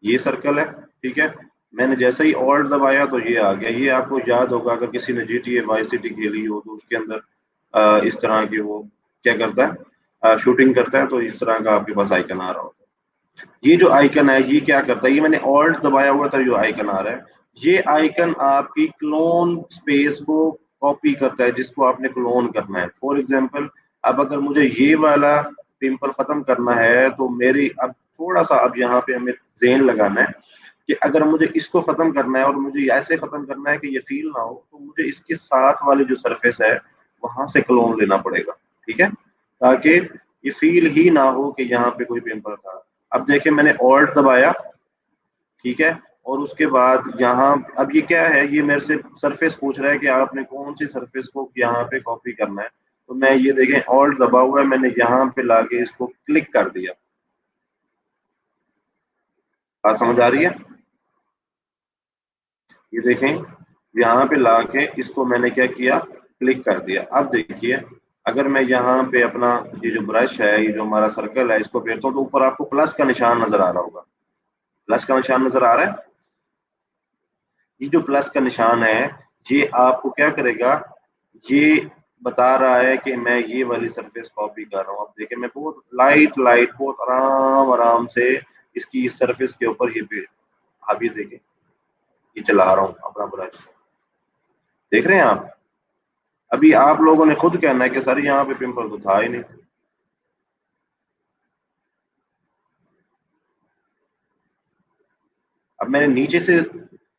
ये सर्कल है, ठीक है। मैंने जैसे ही ऑल्ट दबाया तो ये आ गया। ये आपको याद होगा अगर किसी ने GTA वाई सिटी खेली हो तो उसके अंदर इस तरह के वो क्या करता है, शूटिंग करता है, तो इस तरह का आपके पास आइकन आ रहा होता है। ये जो आइकन है ये क्या करता है, ये मैंने ऑल्ट दबाया हुआ था, जो आइकन आ रहा है, ये आइकन आपकी क्लोन स्पेस को कॉपी करता है जिसको आपने क्लोन करना है। फॉर एग्जाम्पल अब अगर मुझे ये वाला पिंपल खत्म करना है तो मेरी अब थोड़ा सा, अब यहाँ पे हमें ज़ेन लगाना है कि अगर मुझे इसको खत्म करना है और मुझे ऐसे खत्म करना है कि ये फील ना हो, तो मुझे इसके साथ वाली जो सरफेस है वहां से क्लोन लेना पड़ेगा, ठीक है, ताकि ये फील ही ना हो कि यहाँ पे कोई पिंपल था। अब देखिए मैंने ऑल्ट दबाया, ठीक है, और उसके बाद यहाँ, अब ये क्या है, ये मेरे से सरफेस पूछ रहा है कि आपने कौन सी सरफेस को यहाँ पे कॉपी करना है। तो मैं ये देखें ऑल्ट दबा हुआ है, मैंने यहाँ पे लाके इसको क्लिक कर दिया। बात समझ आ रही है? ये देखें यहाँ पे लाके इसको मैंने क्या किया, क्लिक कर दिया। अब देखिए अगर मैं यहाँ पे अपना ये जो ब्रश है, ये जो हमारा सर्कल है, इसको फेरता हूँ तो ऊपर आपको प्लस का निशान नजर आ रहा होगा। प्लस का निशान नजर आ रहा है? ये जो प्लस का निशान है ये आपको क्या करेगा, ये बता रहा है कि मैं ये वाली सरफेस कॉपी कर रहा हूँ। अब देखिए मैं बहुत लाइट लाइट, बहुत आराम आराम से इसकी इस सरफेस के ऊपर ये पे, आप ये देखें, ये चला रहा हूँ अपना ब्रश। देख रहे हैं आप? अभी आप लोगों ने खुद कहना है कि सर यहाँ पे पिंपल तो था ही नहीं। अब मैंने नीचे से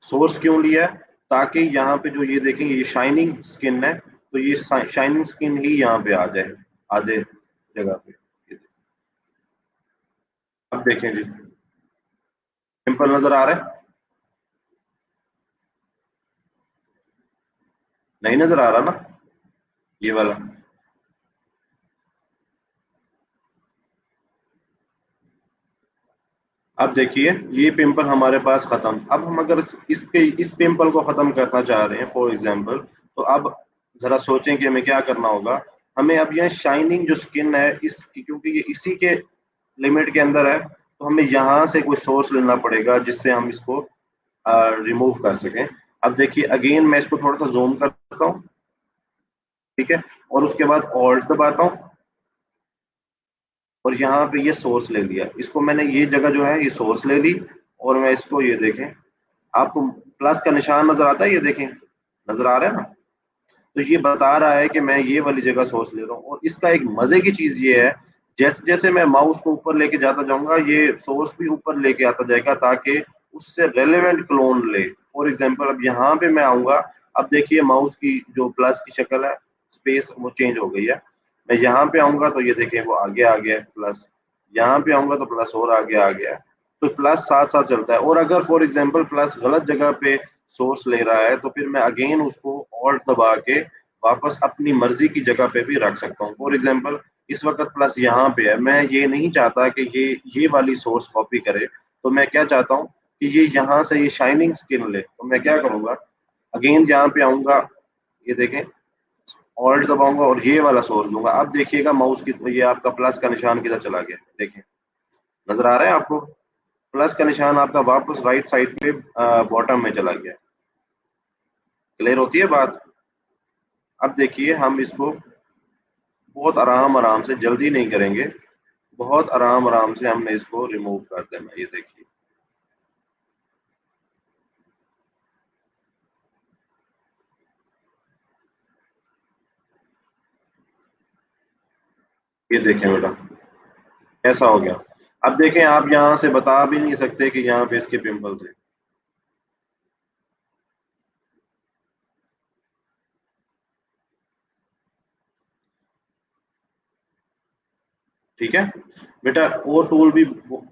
सोर्स क्यों लिया है, ताकि यहाँ पे जो ये देखेंगे ये शाइनिंग स्किन है, तो ये शाइनिंग स्किन ही यहाँ पे आ जाए आधे जगह पे। अब देखें जी, पिंपल नजर आ रहा है? नहीं नजर आ रहा ना, ये वाला? अब देखिए ये पिंपल हमारे पास खत्म। अब हम अगर इस पिंपल को खत्म करना चाह रहे हैं फॉर एग्जांपल, तो अब जरा सोचें कि हमें क्या करना होगा। हमें अब यह शाइनिंग जो स्किन है इस, क्योंकि ये इसी के लिमिट के अंदर है, तो हमें यहाँ से कोई सोर्स लेना पड़ेगा जिससे हम इसको रिमूव कर सकें। अब देखिए अगेन मैं इसको थोड़ा सा जूम करता हूँ, ठीक है, और उसके बाद ऑल्ट दबाता हूँ, और यहाँ पे ये सोर्स ले लिया, इसको मैंने ये जगह जो है ये सोर्स ले ली, और मैं इसको ये देखें, आपको प्लस का निशान नजर आता है, ये देखें नजर आ रहा है ना, तो ये बता रहा है कि मैं ये वाली जगह सोर्स ले रहा हूँ। और इसका एक मजे की चीज ये है, जैसे जैसे मैं माउस को ऊपर लेके जाता जाऊंगा, ये सोर्स भी ऊपर लेके आता जाएगा ताकि उससे रेलेवेंट क्लोन ले। फॉर एग्जांपल अब यहाँ पे मैं आऊंगा, अब देखिए माउस की जो प्लस की शक्ल है, स्पेस वो चेंज हो गई है। मैं यहाँ पे आऊंगा तो ये देखिए वो आगे आ गया है प्लस, यहाँ पे आऊंगा तो प्लस और आगे आ गया है। तो प्लस साथ साथ चलता है। और अगर फॉर एग्जांपल प्लस गलत जगह पे सोर्स ले रहा है तो फिर मैं अगेन उसको ऑल्ट दबा के वापस अपनी मर्जी की जगह पे भी रख सकता हूँ। फॉर एग्जांपल इस वक्त प्लस यहाँ पे है, मैं ये नहीं चाहता कि ये वाली सोर्स कॉपी करे, तो मैं क्या चाहता हूँ कि ये यहाँ से ये शाइनिंग स्किन ले। तो मैं क्या करूंगा, अगेन यहाँ पे आऊंगा, ये देखें ऑल्ट दबाऊंगा और ये वाला सोर्स दूंगा। अब देखिएगा माउस की ये आपका प्लस का निशान किधर चला गया, देखें नजर आ रहा है आपको, प्लस का निशान आपका वापस राइट साइड पे बॉटम में चला गया। क्लियर होती है बात। अब देखिए हम इसको बहुत आराम आराम से, जल्दी नहीं करेंगे, बहुत आराम आराम से हमने इसको रिमूव कर देना। ये देखिए ये देखें बेटा ऐसा हो गया। अब देखें आप यहाँ से बता भी नहीं सकते कि यहाँ पे इसके पिंपल थे। ठीक है बेटा, वो टूल भी।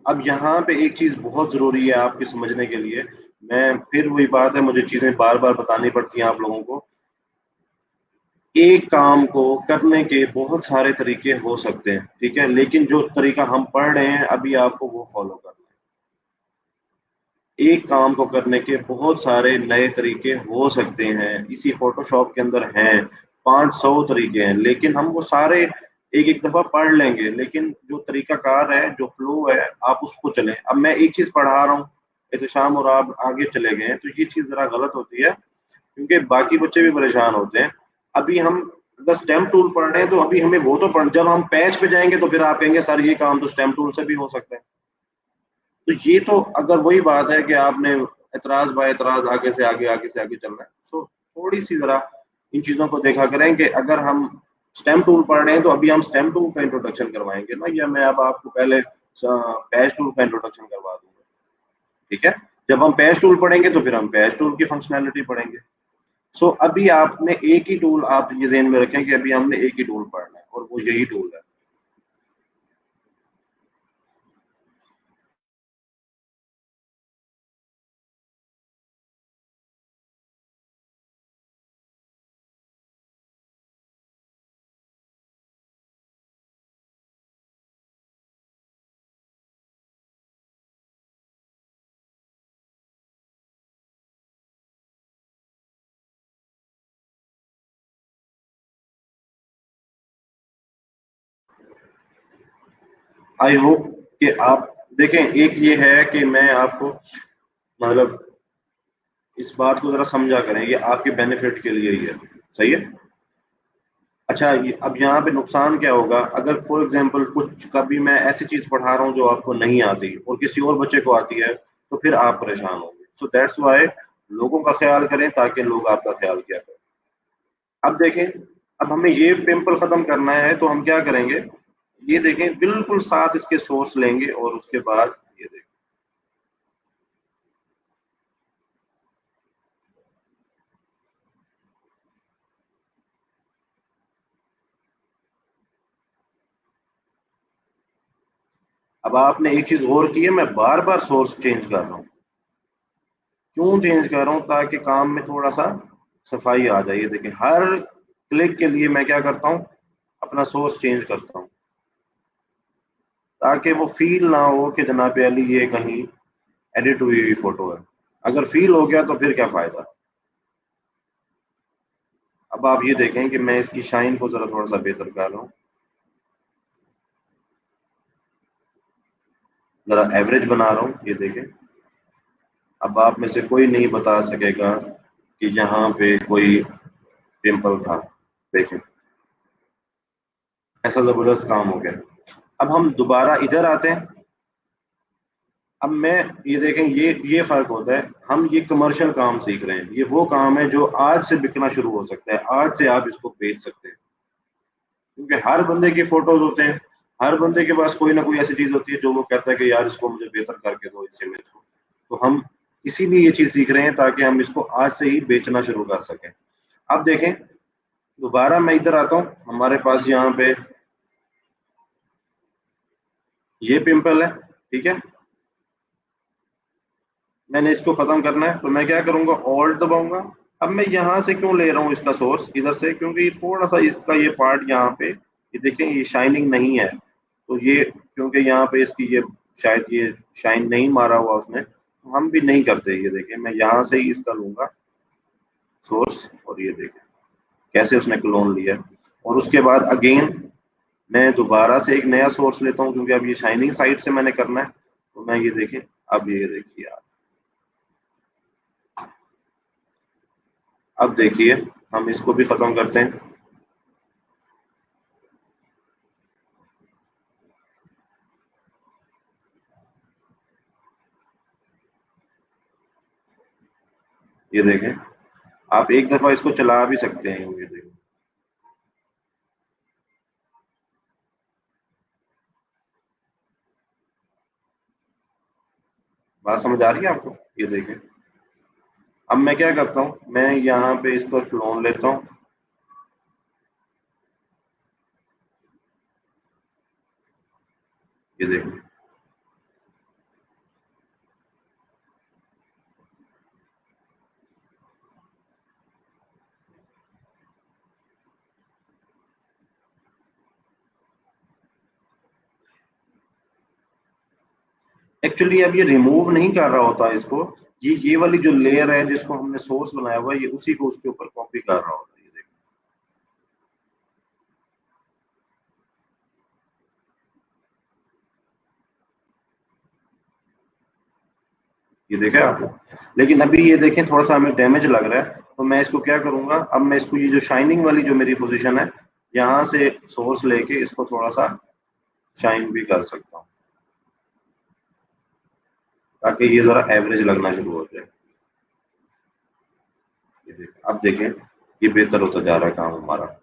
अब यहाँ पे एक चीज बहुत जरूरी है आपके समझने के लिए, मैं फिर वही बात है, मुझे चीजें बार बार बतानी पड़ती हैं आप लोगों को। एक काम को करने के बहुत सारे तरीके हो सकते हैं, ठीक है, लेकिन जो तरीका हम पढ़ रहे हैं अभी आपको वो फॉलो करना है। एक काम को करने के बहुत सारे नए तरीके हो सकते हैं, इसी फोटोशॉप के अंदर हैं 500 तरीके हैं, लेकिन हम वो सारे एक एक दफा पढ़ लेंगे, लेकिन जो तरीकाकार है, जो फ्लो है, आप उसको चलें। अब मैं एक चीज पढ़ा रहा हूँ एहतशाम और आप आगे चले गए हैं, तो ये चीज जरा गलत होती है, क्योंकि बाकी बच्चे भी परेशान होते हैं। अभी हम अगर स्टेम टूल पढ़ रहे हैं तो अभी हमें वो तो पढ़, जब हम पैच पे जाएंगे तो फिर आप कहेंगे सर ये काम तो स्टेम टूल से भी हो सकता है। तो ये तो अगर वही बात है कि आपने एतराज बाय एतराज आगे से आगे आगे से आगे चलना है, तो थोड़ी सी जरा इन चीजों को देखा करें कि अगर हम स्टेम टूल पढ़ रहे हैं तो अभी हम स्टेम टूल का इंट्रोडक्शन करवाएंगे ना, या मैं अब आपको पहले पैच टूल का इंट्रोडक्शन करवा दूंगा। ठीक है, जब हम पैच टूल पढ़ेंगे तो फिर हम पैच टूल की फंक्शनैलिटी पढ़ेंगे। सो अभी आपने एक ही टूल, आप ये ज़हन में रखें कि अभी हमने एक ही टूल पढ़ना है और वो यही टूल है। आई होप कि आप देखें, एक ये है कि मैं आपको मतलब इस बात को जरा समझा करें, ये आपके बेनिफिट के लिए ही है। सही है। अच्छा ये अब यहाँ पे नुकसान क्या होगा, अगर फॉर एग्जांपल कुछ कभी मैं ऐसी चीज पढ़ा रहा हूँ जो आपको नहीं आती और किसी और बच्चे को आती है, तो फिर आप परेशान होंगे। सो दैट्स व्हाई लोगों का ख्याल करें ताकि लोग आपका ख्याल किया करें। अब देखें, अब हमें ये पिंपल खत्म करना है तो हम क्या करेंगे, ये देखें बिल्कुल साथ इसके सोर्स लेंगे और उसके बाद ये देखें। अब आपने एक चीज और की है, मैं बार बार सोर्स चेंज कर रहा हूँ। क्यों चेंज कर रहा हूँ, ताकि काम में थोड़ा सा सफाई आ जाए। ये देखिए हर क्लिक के लिए मैं क्या करता हूँ, अपना सोर्स चेंज करता हूँ, ताकि वो फील ना हो कि जनाब अली ये कहीं एडिट हुई हुई फोटो है। अगर फील हो गया तो फिर क्या फायदा। अब आप ये देखें कि मैं इसकी शाइन को जरा थोड़ा सा बेहतर कर रहा हूँ, जरा एवरेज बना रहा हूँ। ये देखें, अब आप में से कोई नहीं बता सकेगा कि यहाँ पे कोई पिंपल था। देखें ऐसा जबरदस्त काम हो गया। अब हम दोबारा इधर आते हैं। अब मैं ये देखें, ये फर्क होता है, हम ये कमर्शियल काम सीख रहे हैं, ये वो काम है जो आज से बिकना शुरू हो सकता है, आज से आप इसको बेच सकते हैं, क्योंकि हर बंदे की फोटोज होते हैं, हर बंदे के पास कोई ना कोई ऐसी चीज होती है जो वो कहता है कि यार इसको मुझे बेहतर करके दो इस इमेज को। तो हम इसीलिए ये चीज सीख रहे हैं ताकि हम इसको आज से ही बेचना शुरू कर सकें। अब देखें, दोबारा मैं इधर आता हूँ, हमारे पास यहाँ पे ये पिंपल है, ठीक है। मैंने इसको खत्म करना है तो मैं क्या करूंगा, ऑल्ट दबाऊंगा। अब मैं यहाँ से क्यों ले रहा हूँ इसका सोर्स इधर से, क्योंकि थोड़ा सा इसका ये पार्ट यहाँ पे, ये देखें ये शाइनिंग नहीं है, तो ये क्योंकि यहाँ पे इसकी ये शायद ये शाइन नहीं मारा हुआ उसने, तो हम भी नहीं करते। ये देखें मैं यहाँ से ही इसका लूंगा सोर्स, और ये देखें कैसे उसने क्लोन लिया है। और उसके बाद अगेन मैं दोबारा से एक नया सोर्स लेता हूँ, क्योंकि अब ये शाइनिंग साइड से मैंने करना है। तो मैं ये देखें, अब ये देखिए आप, अब देखिए हम इसको भी खत्म करते हैं। ये देखें, आप एक दफा इसको चला भी सकते हैं, ये देखें। बात समझ आ रही है आपको? ये देखें, अब मैं क्या करता हूँ, मैं यहाँ पे इसको क्लोन लेता हूँ। ये देखें, एक्चुअली अब ये रिमूव नहीं कर रहा होता इसको, ये वाली जो लेयर है जिसको हमने सोर्स बनाया हुआ है, ये उसी को उसके ऊपर कॉपी कर रहा होता है। ये देखें आपने, लेकिन अभी ये देखें थोड़ा सा हमें डैमेज लग रहा है, तो मैं इसको क्या करूंगा, अब मैं इसको ये जो शाइनिंग वाली जो मेरी पोजीशन है, यहाँ से सोर्स लेके इसको थोड़ा सा शाइन भी कर सकता हूँ, ताकि ये जरा एवरेज लगना शुरू हो जाए। ये देखें, अब देखें ये बेहतर होता जा रहा है काम हमारा।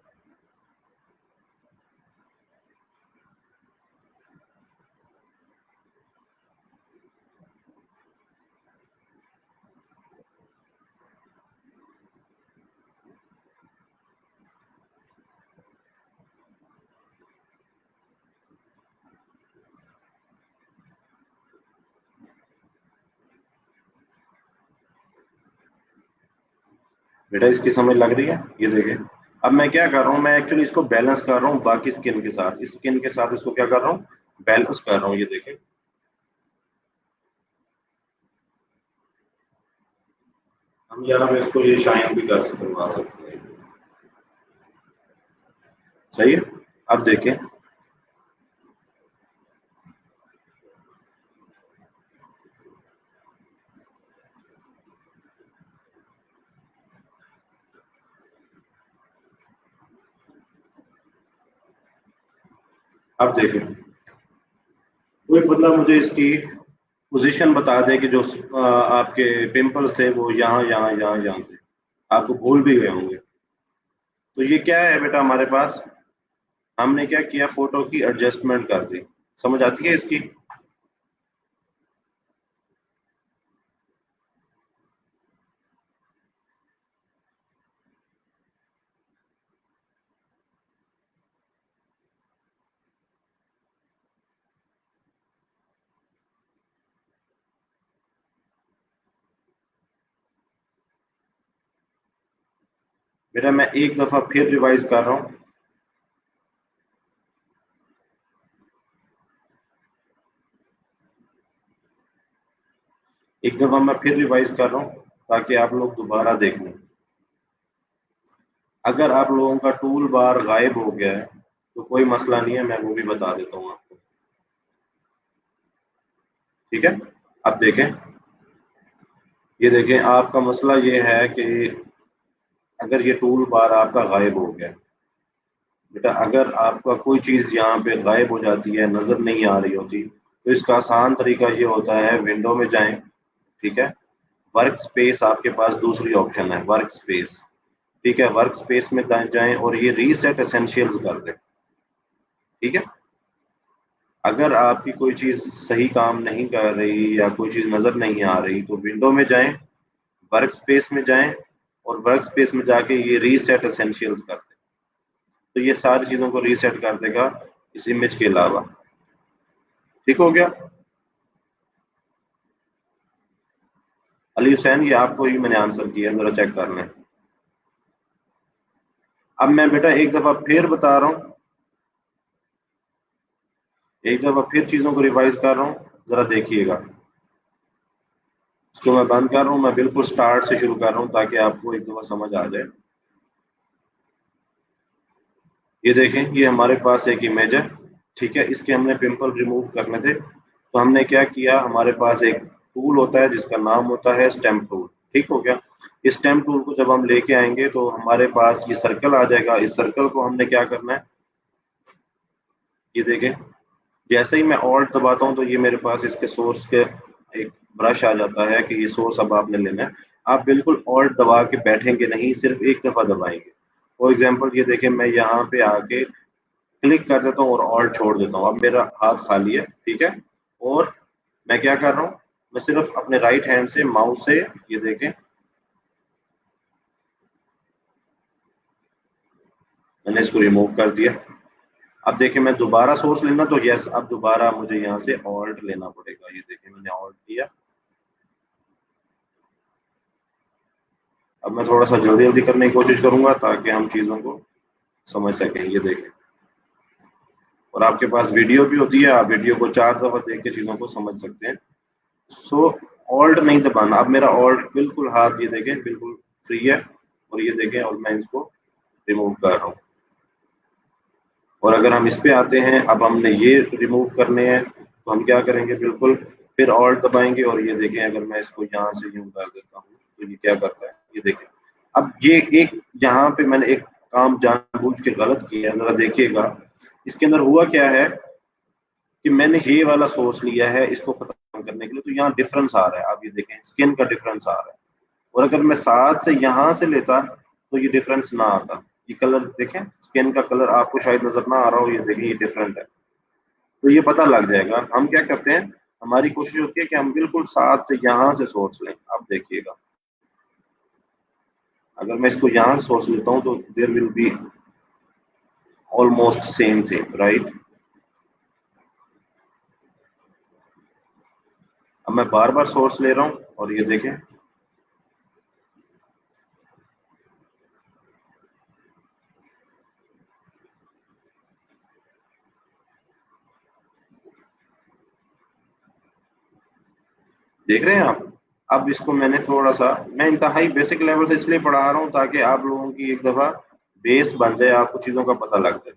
बेटा इसकी समझ लग रही है? ये देखें, अब मैं क्या कर रहा हूँ, मैं एक्चुअली इसको बैलेंस कर रहा हूँ बाकी स्किन के साथ, इस स्किन के साथ इसको क्या कर रहा हूँ, बैलेंस कर रहा हूँ। ये देखें, हम यहाँ पे इसको ये शाइन भी कर करवा सकते हैं। सही है, अब देखें, अब देखें कोई बंदा मुझे इसकी पोजीशन बता दे कि जो आपके पिंपल्स थे वो यहाँ यहाँ यहाँ यहाँ थे, आपको भूल भी गए होंगे। तो ये क्या है बेटा हमारे पास, हमने क्या किया, फोटो की एडजस्टमेंट कर दी। समझ आती है इसकी? बेटा मैं एक दफा फिर रिवाइज कर रहा हूँ, एक दफा मैं फिर रिवाइज कर रहा हूँ ताकि आप लोग दोबारा देख लें। अगर आप लोगों का टूल बार गायब हो गया है तो कोई मसला नहीं है, मैं वो भी बता देता हूँ आपको। ठीक है, अब देखें, ये देखें आपका मसला ये है कि अगर ये टूल बार आपका गायब हो गया, बेटा अगर आपका कोई चीज यहाँ पे गायब हो जाती है, नजर नहीं आ रही होती, तो इसका आसान तरीका ये होता है, विंडो में जाएं, ठीक है, वर्क स्पेस आपके पास दूसरी ऑप्शन है, वर्क स्पेस, ठीक है, वर्क स्पेस में जाएं और ये रीसेट एसेंशियल्स कर दें, ठीक है। अगर आपकी कोई चीज सही काम नहीं कर रही या कोई चीज नजर नहीं आ रही, तो विंडो में जाएं, वर्क स्पेस में जाएं और वर्क स्पेस में जाके ये रीसेट एसेंशियल्स कर दें, तो ये सारी चीजों को रीसेट कर देगा इस इमेज के अलावा। ठीक हो गया अली हुसैन, ये आपको ही मैंने आंसर किया, जरा चेक कर लें। अब मैं बेटा एक दफा फिर बता रहा हूँ, एक दफा फिर चीजों को रिवाइज कर रहा हूँ, जरा देखिएगा। इसको मैं बंद कर रहा हूँ, मैं बिल्कुल स्टार्ट से शुरू कर रहा हूँ ताकि आपको एक दफा समझ आ जाए। ये देखें, ये हमारे पास एक इमेज है, ठीक है, इसके हमने पिंपल रिमूव करने थे, तो हमने क्या किया, हमारे पास एक टूल होता है जिसका नाम होता है स्टेम्प टूल। ठीक हो गया। इस स्टेम्प टूल को जब हम लेके आएंगे तो हमारे पास ये सर्कल आ जाएगा, इस सर्कल को हमने क्या करना है, ये देखें, जैसे ही मैं ऑल्ट दबाता हूँ तो ये मेरे पास इसके सोर्स के एक ब्रश आ जाता है कि ये सोर्स अब आपने लेना है। आप बिल्कुल ऑल्ट दबा के बैठेंगे नहीं, सिर्फ एक दफा दबाएंगे। फॉर एग्जाम्पल ये देखें, मैं यहाँ पे आके क्लिक कर देता हूँ और ऑल्ट छोड़ देता हूँ, अब मेरा हाथ खाली है, ठीक है। और मैं क्या कर रहा हूँ, मैं सिर्फ अपने राइट हैंड से माउस से, ये देखें, मैंने इसको रिमूव कर दिया। अब देखें, मैं दोबारा सोर्स लेना तो यस, अब दोबारा मुझे यहाँ से ऑल्ट लेना पड़ेगा, ये देखें मैंने ऑल्ट किया। अब मैं थोड़ा सा जल्दी जल्दी करने की कोशिश करूंगा ताकि हम चीजों को समझ सकें। ये देखें, और आपके पास वीडियो भी होती है, आप वीडियो को 4 दफा देख के चीजों को समझ सकते हैं। सो ऑल्ट नहीं दबाना, अब मेरा ऑल्ट बिल्कुल हाथ, ये देखें, बिल्कुल फ्री है, और ये देखें, और मैं इसको रिमूव कर रहा हूँ। और अगर हम इस पे आते हैं, अब हमने ये रिमूव करने हैं, तो हम क्या करेंगे, बिल्कुल फिर ऑल्ट दबाएंगे, और ये देखें, अगर मैं इसको यहाँ से यूं कर देता हूँ तो ये क्या करता है, ये देखें। अब ये एक, यहाँ पे मैंने एक काम जानबूझ के गलत किया है, जरा देखिएगा। इसके अंदर हुआ क्या है कि मैंने ये वाला सोर्स लिया है इसको खत्म करने के लिए, तो यहाँ डिफरेंस आ रहा है, आप ये देखें, स्किन का डिफरेंस आ रहा है। और अगर मैं साथ से यहाँ से लेता तो ये डिफरेंस ना आता। ये कलर देखें, स्किन का कलर आपको शायद नजर ना आ रहा हो, ये देखें, ये डिफरेंट है, तो ये पता लग जाएगा। हम क्या करते हैं, हमारी कोशिश होती है कि हम बिल्कुल साथ से यहाँ से सोर्स लें। आप देखिएगा, अगर मैं इसको यहाँ से सोर्स लेता हूँ तो there will be almost same thing, right. अब मैं बार बार सोर्स ले रहा हूँ, और ये देखें, देख रहे हैं आप। अब इसको मैंने थोड़ा सा, मैं इंतहाई बेसिक लेवल से इसलिए पढ़ा रहा हूँ ताकि आप लोगों की एक दफा बेस बन जाए, आपको चीजों का पता लग जाए।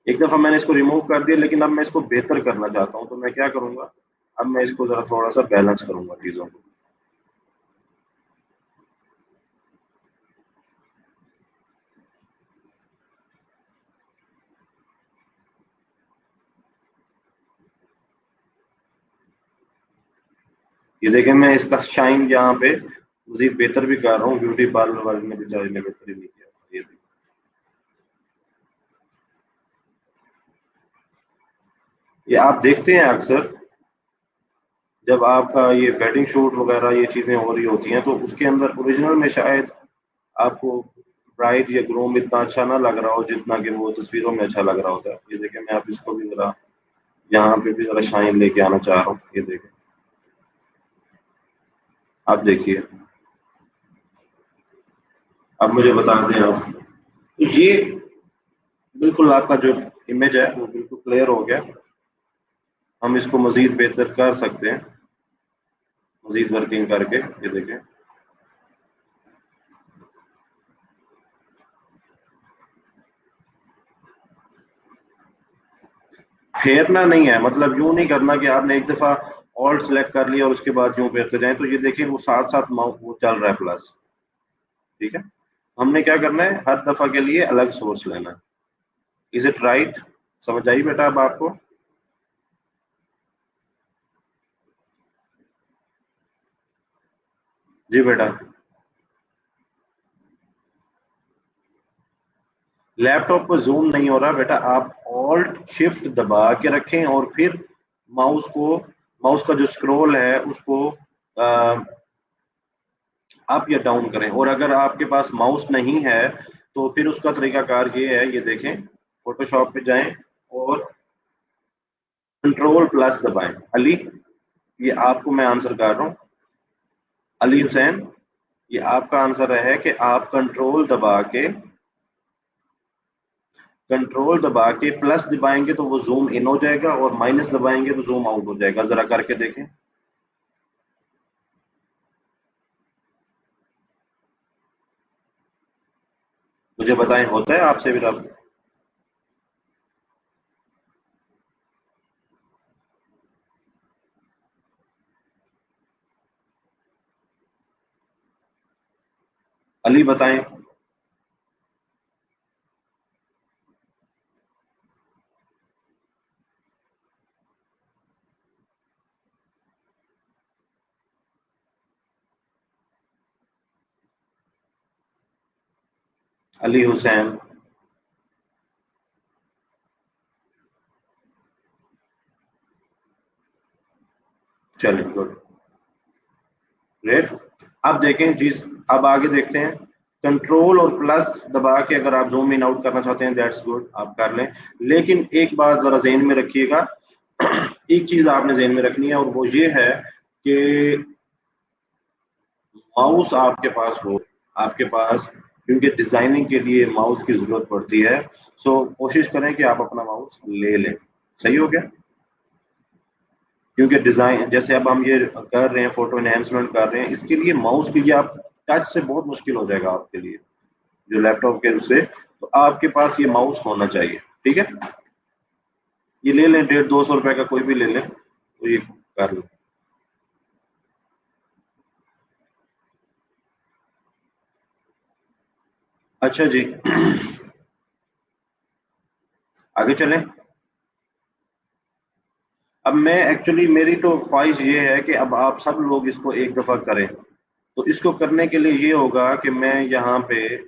एक दफा मैंने इसको रिमूव कर दिया, लेकिन अब मैं इसको बेहतर करना चाहता हूँ, तो मैं क्या करूंगा, अब मैं इसको जरा थोड़ा सा बैलेंस करूंगा चीजों को। ये देखें, मैं इसका शाइन यहाँ पे मजीद बेहतर भी कर रहा हूँ, ब्यूटी पार्लर वाले ने बेचारे ने बेहतर ही नहीं किया। ये देखें, ये आप देखते हैं अक्सर जब आपका ये वेडिंग शूट वगैरह ये चीजें हो रही होती हैं, तो उसके अंदर ओरिजिनल में शायद आपको ब्राइड या ग्रूम इतना अच्छा ना लग रहा हो जितना कि वो तस्वीरों में अच्छा लग रहा होता है। ये देखें, मैं आप इसको भी जरा यहाँ पे भी जरा शाइन लेके आना चाह रहा हूँ। ये देखें, आप देखिए, अब मुझे बता दें आप, तो ये बिल्कुल आपका जो इमेज है वो बिल्कुल क्लियर हो गया। हम इसको मजीद बेहतर कर सकते हैं, मजीद वर्किंग करके। ये देखें, फेरना नहीं है, मतलब यूं नहीं करना कि आपने एक दफा ऑल्ट सेलेक्ट कर लिया और उसके बाद यूं फेरते जाएं, तो ये देखें वो साथ साथ वो चल रहा है प्लस, ठीक है। हमने क्या करना है, हर दफा के लिए अलग सोर्स लेना है। Is it right? समझ आई बेटा अब आपको? जी बेटा। लैपटॉप पर जूम नहीं हो रहा बेटा, आप ऑल्ट शिफ्ट दबा के रखें और फिर माउस को, माउस का जो स्क्रॉल है उसको अप या डाउन करें। और अगर आपके पास माउस नहीं है तो फिर उसका तरीकाकार ये है, ये देखें, फोटोशॉप पे जाएं और कंट्रोल प्लस दबाएं। अली, ये आपको मैं आंसर कर रहा हूँ, अली हुसैन, ये आपका आंसर है कि आप कंट्रोल दबा के प्लस दबाएंगे तो वो जूम इन हो जाएगा और माइनस दबाएंगे तो जूम आउट हो जाएगा। जरा करके देखें। मुझे बताएं, होता है आपसे भी रब? अली बताएं। अली हुसैन। चलिए गुड, ग्रेट। अब देखें जी, अब आगे देखते हैं। कंट्रोल और प्लस दबा के अगर आप जूम इन आउट करना चाहते हैं, दैट्स गुड, आप कर लें। लेकिन एक बात जरा जहन में रखिएगा, एक चीज आपने जहन में रखनी है और वो ये है कि माउस आपके पास हो, आपके पास, क्योंकि डिजाइनिंग के लिए माउस की जरूरत पड़ती है। सो कोशिश करें कि आप अपना माउस ले लें। सही हो गया? क्योंकि डिजाइन जैसे अब हम ये कर रहे हैं, फोटो एनहेंसमेंट कर रहे हैं, इसके लिए माउस की आप टच से बहुत मुश्किल हो जाएगा आपके लिए, जो लैपटॉप के उससे, तो आपके पास ये माउस होना चाहिए। ठीक है, ये ले लें, 150-200 रुपए का कोई भी ले लें तो ये कर लें। अच्छा जी, आगे चलें। अब मैं एक्चुअली, मेरी तो ख्वाहिश ये है कि अब आप सब लोग इसको एक दफा करें। तो इसको करने के लिए ये होगा कि मैं यहाँ पे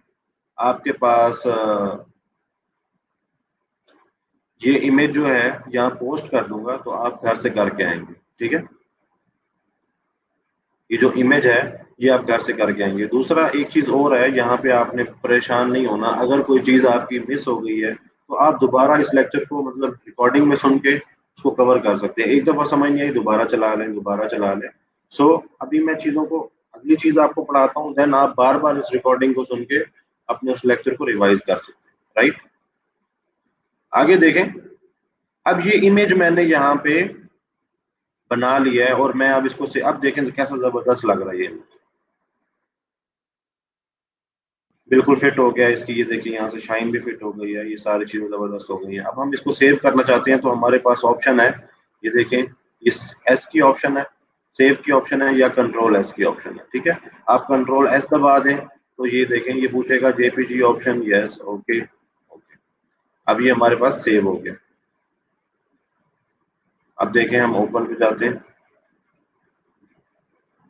आपके पास ये इमेज जो है यहाँ पोस्ट कर दूंगा, तो आप घर से करके आएंगे। ठीक है, ये जो इमेज है ये आप घर से करके आएंगे। दूसरा एक चीज और है, यहाँ पे आपने परेशान नहीं होना, अगर कोई चीज आपकी मिस हो गई है तो आप दोबारा इस लेक्चर को, मतलब रिकॉर्डिंग में सुन के उसको कवर कर सकते हैं। एक दफा समझ नहीं आई, दोबारा चला लें, दोबारा चला लें। सो अभी मैं चीजों को, अगली चीज आपको पढ़ाता हूँ, देन आप बार बार इस रिकॉर्डिंग को सुन के अपने उस लेक्चर को रिवाइज कर सकते हैं। राइट, आगे देखें। अब ये इमेज मैंने यहाँ पे बना लिया है और मैं अब इसको से, अब देखें कैसा जबरदस्त लग रहा है ये। बिल्कुल फिट हो गया इसकी, ये देखिए यहाँ से शाइन भी फिट हो गई है, ये सारी चीजें जबरदस्त हो गई हैं। अब हम इसको सेव करना चाहते हैं तो हमारे पास ऑप्शन है, ये देखें, इस एस की ऑप्शन है, सेव की ऑप्शन है, या कंट्रोल एस की ऑप्शन है। ठीक है, आप कंट्रोल एस दबा दें तो ये देखें, ये पूछेगा JPG option, yes, okay okay. अब ये हमारे पास सेव हो गया। अब देखें, हम ओपन पे जाते हैं,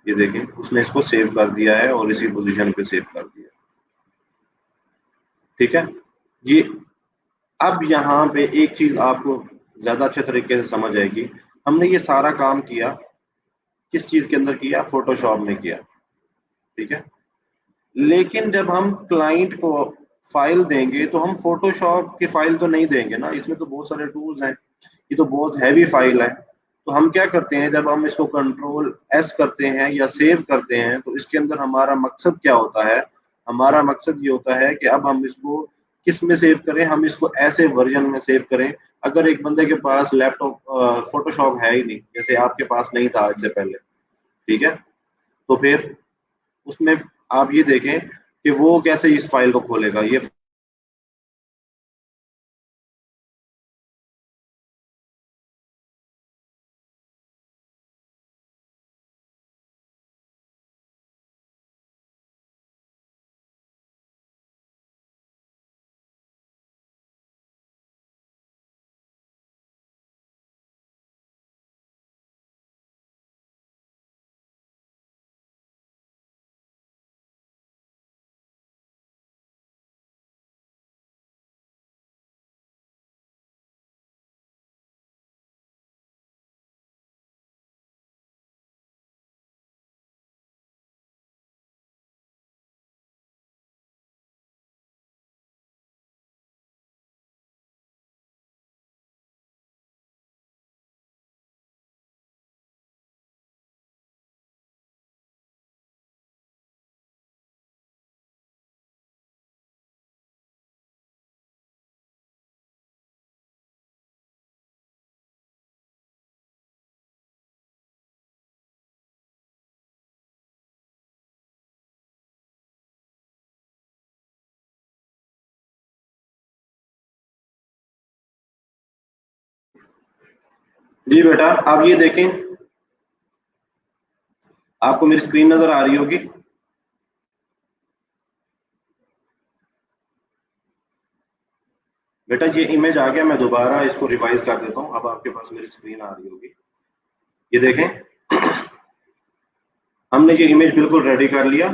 ये देखें उसने इसको सेव कर दिया है और इसी पोजीशन पे सेव कर दिया। ठीक है, ये, अब यहाँ पे एक चीज आपको ज्यादा अच्छे तरीके से समझ आएगी। हमने ये सारा काम किया किस चीज के अंदर किया? फोटोशॉप में किया। ठीक है, लेकिन जब हम क्लाइंट को फाइल देंगे तो हम फोटोशॉप की फाइल तो नहीं देंगे ना, इसमें तो बहुत सारे टूल्स हैं, ये तो बहुत हैवी फाइल है। तो हम क्या करते हैं, जब हम इसको कंट्रोल एस करते हैं या सेव करते हैं तो इसके अंदर हमारा मकसद क्या होता है? हमारा मकसद ये होता है कि अब हम इसको किस में सेव करें, हम इसको ऐसे वर्जन में सेव करें। अगर एक बंदे के पास लैपटॉप फोटोशॉप है ही नहीं, जैसे आपके पास नहीं था आज से पहले, ठीक है, तो फिर उसमें आप ये देखें कि वो कैसे इस फाइल को खोलेगा। ये जी बेटा, आप ये देखें, आपको मेरी स्क्रीन नजर आ रही होगी। बेटा ये इमेज आ गया, मैं दोबारा इसको रिवाइज कर देता हूँ, अब आपके पास मेरी स्क्रीन आ रही होगी। ये देखें, हमने ये इमेज बिल्कुल रेडी कर लिया।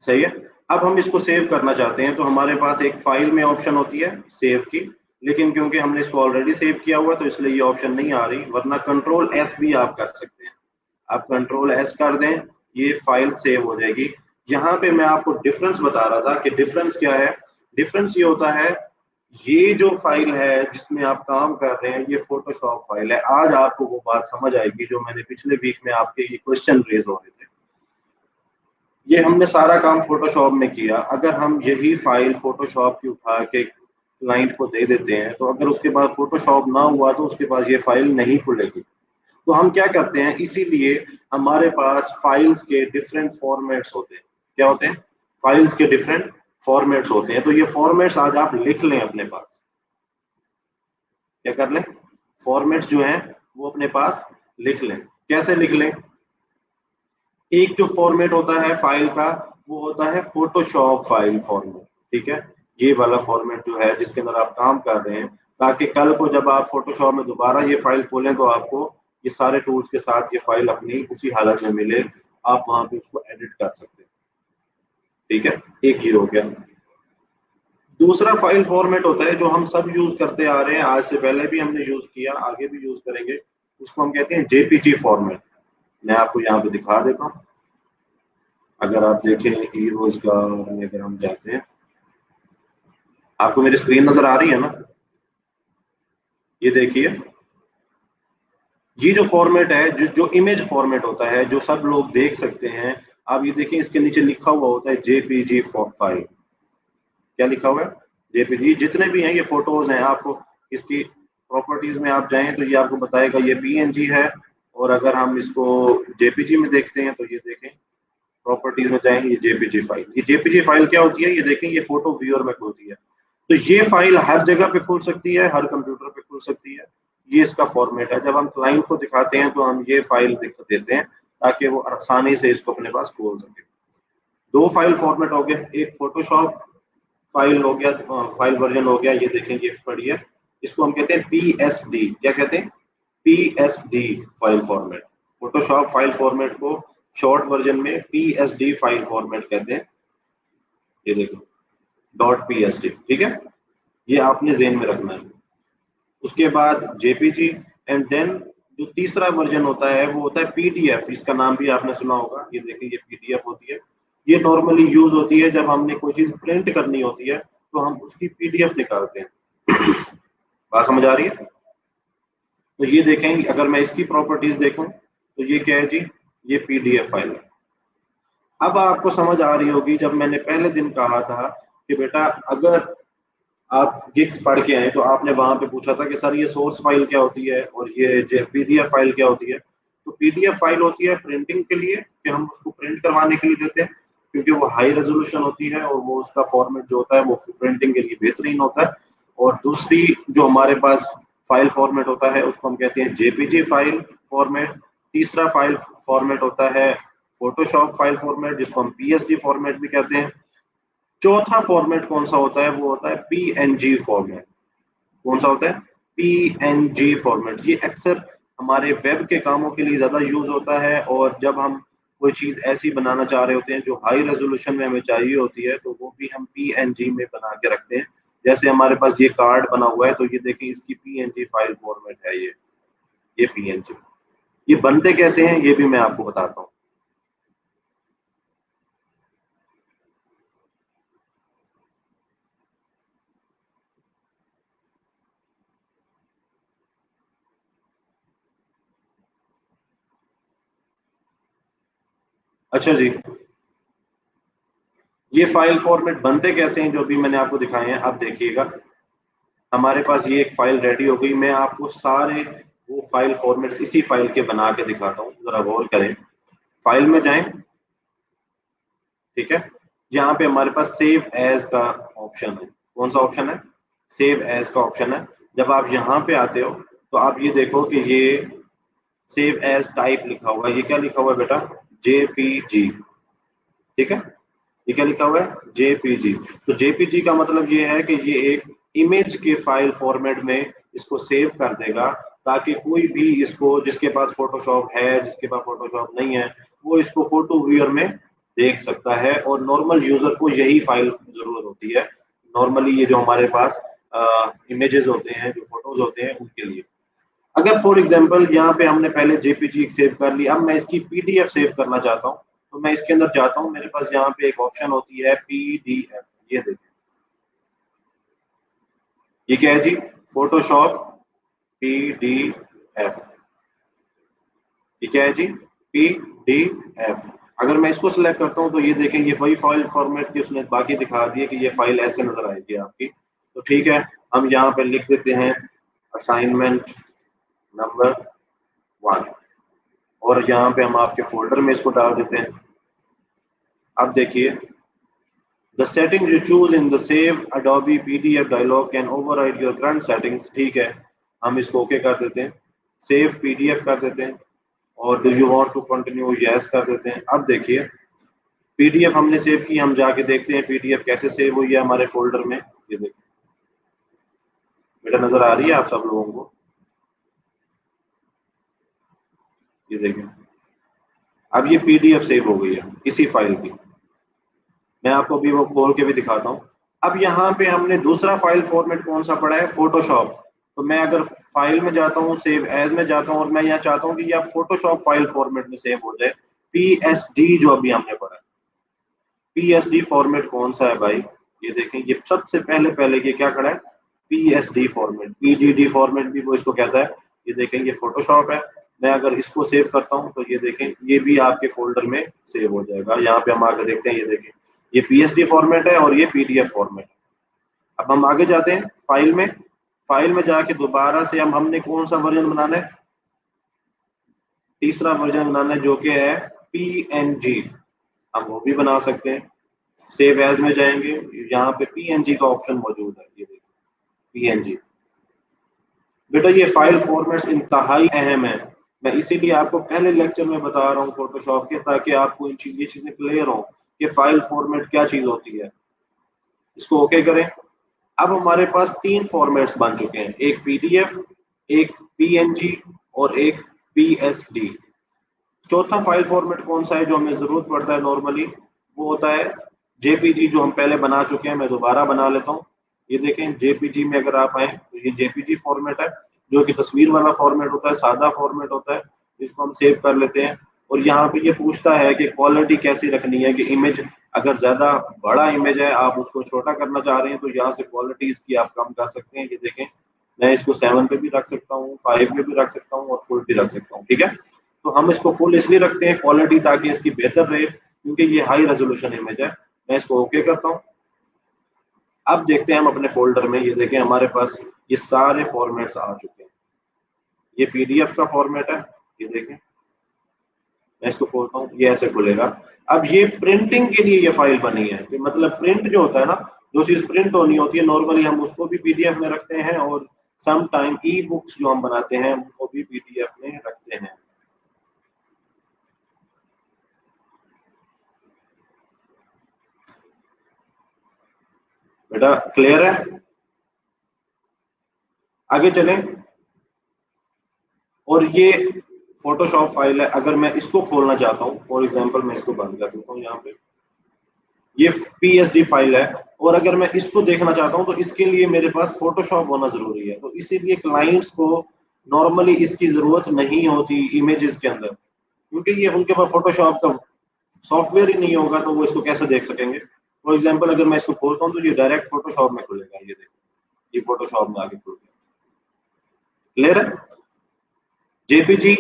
सही है। अब हम इसको सेव करना चाहते हैं, तो हमारे पास एक फाइल में ऑप्शन होती है सेव की, लेकिन क्योंकि हमने इसको ऑलरेडी सेव किया हुआ है तो इसलिए ये ऑप्शन नहीं आ रही, वरना कंट्रोल एस भी आप कर सकते हैं। आप कंट्रोल एस कर दें, ये फाइल सेव हो जाएगी। यहाँ पे मैं आपको डिफरेंस बता रहा था कि डिफरेंस क्या है। डिफरेंस ये होता है, ये जो फाइल है जिसमें आप काम कर रहे हैं, ये फोटोशॉप फाइल है। आज आपको वो बात समझ आएगी जो मैंने पिछले वीक में आपके ये क्वेश्चन रेज हो रहे थे। ये हमने सारा काम फोटोशॉप में किया। अगर हम यही फाइल फोटोशॉप की उठा के क्लाइंट को दे देते हैं, तो अगर उसके बाद फोटोशॉप ना हुआ तो उसके पास ये फाइल नहीं खुलेगी। तो हम क्या करते हैं, इसीलिए हमारे पास फाइल्स के डिफरेंट फॉर्मेट्स होते हैं। क्या होते हैं? फाइल्स के डिफरेंट फॉर्मेट्स होते हैं। तो ये फॉर्मेट्स आज आप लिख लें अपने पास। क्या कर लें? फॉर्मेट्स जो हैं वो अपने पास लिख लें। कैसे लिख लें? एक जो फॉर्मेट होता है फाइल का, वो होता है फोटोशॉप फाइल फॉर्मेट। ठीक है, ये वाला फॉर्मेट जो है जिसके अंदर आप काम कर रहे हैं, ताकि कल को जब आप फोटोशॉप में दोबारा ये फाइल खोलें तो आपको ये सारे टूल्स के साथ ये फाइल अपनी उसी हालत में मिले, आप वहां पे उसको एडिट कर सकते हैं। ठीक है, एक ये हो गया। दूसरा फाइल फॉर्मेट होता है जो हम सब यूज करते आ रहे हैं, आज से पहले भी हमने यूज किया, आगे भी यूज करेंगे। उसको हम कहते हैं जेपीजी फॉर्मेट। मैं आपको यहाँ पे दिखा देता हूँ। अगर आप देखें हीरोज का, अगर हम जाते हैं, आपको मेरी स्क्रीन नजर आ रही है ना? ये देखिए, ये जो फॉर्मेट है, जो जो इमेज फॉर्मेट होता है जो सब लोग देख सकते हैं, आप ये देखें, इसके नीचे लिखा हुआ होता है जेपीजी फाइल। क्या लिखा हुआ है? जेपीजी। जितने भी हैं ये फोटोज हैं, आपको इसकी प्रॉपर्टीज में आप जाएं तो ये आपको बताएगा ये पीएनजी है। और अगर हम इसको जेपीजी में देखते हैं तो ये देखें, प्रॉपर्टीज में जाएं, ये जेपीजी फाइल। ये जेपीजी फाइल क्या होती है? ये देखें, ये फोटो व्यूअर में खुलती है। तो ये फाइल हर जगह पे खुल सकती है, हर कंप्यूटर पे खुल सकती है। ये इसका फॉर्मेट है। जब हम क्लाइंट को दिखाते हैं तो हम ये फाइल दिखा देते हैं, ताकि वो आसानी से इसको अपने पास खोल सके। दो फाइल फॉर्मेट हो गए, एक फोटोशॉप फाइल हो गया, फाइल वर्जन हो गया, ये देखें ये पढ़िए। इसको हम कहते हैं पीएसडी। क्या कहते हैं? PSD file format. Photoshop file format को शॉर्ट वर्जन में पीएसडी फाइल फॉर्मेट कहते हैं। ये देखो, डॉट पीएसडी। ठीक है, ये आपने जेन में रखना है। उसके बाद जेपीजी, एंड देन जो तीसरा वर्जन होता है वो होता है पीडीएफ। इसका नाम भी आपने सुना होगा। ये देखिए, ये पीडीएफ होती है। ये नॉर्मली यूज होती है जब हमने कोई चीज प्रिंट करनी होती है, तो हम उसकी पीडीएफ निकालते हैं। बात समझ आ रही है? तो ये देखें, अगर मैं इसकी प्रॉपर्टीज देखूं तो ये क्या है जी? ये पीडीएफ फाइल है। अब आपको समझ आ रही होगी, जब मैंने पहले दिन कहा था कि बेटा अगर आप गिग्स पढ़ के आए तो आपने वहां पे पूछा था कि सर ये सोर्स फाइल क्या होती है और ये पीडीएफ फाइल क्या होती है। तो पीडीएफ फाइल होती है प्रिंटिंग के लिए, कि हम उसको प्रिंट करवाने के लिए देते हैं, क्योंकि वो हाई रेजोल्यूशन होती है और वो उसका फॉर्मेट जो होता है वो प्रिंटिंग के लिए बेहतरीन होता है। और दूसरी जो हमारे पास फाइल फॉर्मेट होता है उसको हम कहते हैं जेपीजी फाइल फॉर्मेट। तीसरा फाइल फॉर्मेट होता है फोटोशॉप फाइल फॉर्मेट, जिसको हम पीएसडी फॉर्मेट भी कहते हैं। चौथा फॉर्मेट कौन सा होता है? वो होता है पीएनजी फॉर्मेट। कौन सा होता है? PNG format. ये अक्सर हमारे वेब के कामों के लिए ज्यादा यूज होता है, और जब हम कोई चीज ऐसी बनाना चाह रहे होते हैं जो हाई रेजोल्यूशन में हमें चाहिए होती है, तो वो भी हम पीएनजी में बना के रखते हैं। जैसे हमारे पास ये कार्ड बना हुआ है, तो ये देखें, इसकी पीएनजी फाइल फॉर्मेट है ये पीएनजी। ये बनते कैसे हैं ये भी मैं आपको बताता हूँ। अच्छा जी, ये फाइल फॉर्मेट बनते कैसे हैं जो भी मैंने आपको दिखाए हैं, अब देखिएगा। हमारे पास ये एक फाइल रेडी हो गई। मैं आपको सारे वो फाइल फॉर्मेट्स इसी फाइल के बना के दिखाता हूँ, जरा गौर करें। फाइल में जाएं, ठीक है, यहाँ पे हमारे पास सेव एज का ऑप्शन है। कौन सा ऑप्शन है? सेव एज का ऑप्शन है। जब आप यहाँ पे आते हो तो आप ये देखो कि ये सेव एज टाइप लिखा हुआ है। ये क्या लिखा हुआ है बेटा? जेपीजी। ठीक है, ये क्या लिखा हुआ है? जेपीजी। तो जेपीजी का मतलब ये है कि ये एक इमेज के फाइल फॉर्मेट में इसको सेव कर देगा, ताकि कोई भी इसको, जिसके पास फोटोशॉप है, जिसके पास फोटोशॉप नहीं है, वो इसको फोटो व्यूअर में देख सकता है। और नॉर्मल यूजर को यही फाइल जरूरत होती है। नॉर्मली ये जो हमारे पास इमेजेस होते हैं, जो फोटोज होते हैं, उनके लिए। अगर फॉर एग्जांपल यहाँ पे हमने पहले जेपीजी सेव कर ली, अब मैं इसकी पीडीएफ सेव करना चाहता हूँ, तो मैं इसके अंदर जाता हूँ। मेरे पास यहाँ पे एक ऑप्शन होती है पीडीएफ। ये देखिए, ये क्या है जी? Photoshop PDF. ये क्या है जी? पीडीएफ। अगर मैं इसको सिलेक्ट करता हूँ तो ये देखें, ये वही फाइल फॉर्मेट की उसने बाकी दिखा दिए कि ये फाइल ऐसे नजर आएगी आपकी। तो ठीक है, हम यहाँ पे लिख देते हैं असाइनमेंट नंबर 1, और यहाँ पे हम आपके फोल्डर में इसको डाल देते हैं। अब देखिए, the settings you choose in the save Adobe PDF dialog can override your current settings. ठीक है, हम इसको ओके कर देते हैं, सेव पीडीएफ कर देते हैं, और do you want to continue, yes कर देते हैं। अब देखिए, पीडीएफ हमने सेव की, हम जाके देखते हैं पीडीएफ कैसे सेव हुई है हमारे फोल्डर में। ये देखिए बेटा, नजर आ रही है आप सब लोगों को? ये देखिए, अब ये पीडीएफ सेव हो गई है इसी फाइल की। मैं आपको अभी वो खोल के भी दिखाता हूँ। अब यहाँ पे हमने दूसरा फाइल फॉर्मेट कौन सा पड़ा है? फोटोशॉप। तो मैं अगर फाइल में जाता हूँ, सेव एज में जाता हूँ, और मैं यहाँ चाहता हूँ कि ये आप फोटोशॉप फाइल फॉर्मेट में सेव हो जाए, पीएसडी जो अभी हमने पढ़ा है। पीएसडी फॉर्मेट कौन सा है भाई? ये देखें, ये सबसे पहले पहले ये क्या खड़ा है? PSD format. पीडीडी फॉर्मेट भी वो इसको कहता है। ये देखें, ये फोटोशॉप है। मैं अगर इसको सेव करता हूँ तो ये देखें, ये भी आपके फोल्डर में सेव हो जाएगा। यहाँ पे हम आगे देखते हैं, ये देखें, ये पीएसडी फॉर्मेट है और ये पीडीएफ फॉर्मेट है। अब हम आगे जाते हैं फाइल में। फाइल में जाके दोबारा से हमने कौन सा वर्जन बनाना है? तीसरा वर्जन बनाना है, जो कि है पीएनजी। हम वो भी बना सकते हैं। सेव एज में जाएंगे, यहाँ पे पीएनजी का ऑप्शन मौजूद है। ये देखिए, पीएनजी। बेटा, ये फाइल फॉर्मेट्स इंतहाई अहम है। मैं इसीलिए आपको पहले लेक्चर में बता रहा हूँ फोटोशॉप के, ताकि आपको ये चीजें क्लियर हो कि फाइल फॉर्मेट क्या चीज होती है। इसको ओके करें। अब हमारे पास 3 फॉर्मेट्स बन चुके हैं, एक पीडीएफ, एक पीएनजी, और एक पीएसडी। चौथा फाइल फॉर्मेट कौन सा है जो हमें जरूरत पड़ता है नॉर्मली? वो होता है जेपीजी, जो हम पहले बना चुके हैं। मैं दोबारा बना लेता हूँ। ये देखें, जेपीजी में अगर आप आए तो ये जेपीजी फॉर्मेट है, जो कि तस्वीर वाला फॉर्मेट होता है, सादा फॉर्मेट होता है। इसको हम सेव कर लेते हैं। और यहाँ पे ये पूछता है कि क्वालिटी कैसी रखनी है, कि इमेज अगर ज्यादा बड़ा इमेज है, आप उसको छोटा करना चाह रहे हैं, तो यहाँ से क्वालिटी इसकी आप कम कर सकते हैं। ये देखें, मैं इसको 7 पे भी रख सकता हूँ, 5 पे भी रख सकता हूँ, और फुल भी रख सकता हूँ। ठीक है, तो हम इसको फुल इसलिए रखते हैं क्वालिटी, ताकि इसकी बेहतर रहे, क्योंकि ये हाई रेजोल्यूशन इमेज है। मैं इसको ओके करता हूँ। अब देखते हैं हम अपने फोल्डर में, ये देखें हमारे पास ये सारे फॉर्मेट्स आ चुके हैं। ये पीडीएफ का फॉर्मेट है। ये देखें, मैं इसको खोलता हूँ, ये ऐसे खुलेगा। अब ये प्रिंटिंग के लिए ये फाइल बनी है, कि मतलब प्रिंट जो होता है ना, जो चीज प्रिंट होनी होती है, नॉर्मली हम उसको भी पीडीएफ में रखते हैं, और सम टाइम ई बुक्स जो हम बनाते हैं वो भी पीडीएफ में रखते हैं। बेटा क्लियर है? आगे चलें। और ये फोटोशॉप फाइल है। अगर मैं इसको खोलना चाहता हूँ, फॉर एग्जांपल मैं इसको बंद कर देता हूँ। यहाँ पे ये पीएसडी फाइल है, और अगर मैं इसको देखना चाहता हूँ तो इसके लिए मेरे पास फोटोशॉप होना जरूरी है। तो इसीलिए क्लाइंट्स को नॉर्मली इसकी जरूरत नहीं होती इमेजेस के अंदर, क्योंकि ये उनके पास फोटोशॉप का सॉफ्टवेयर ही नहीं होगा, तो वो इसको कैसे देख सकेंगे? फॉर एग्जाम्पल अगर मैं इसको खोलता हूँ तो ये डायरेक्ट फोटोशॉप में खुलेगा। ये देखो, ये फोटोशॉप में आगे खुल गया। क्लियर है? जेपीजी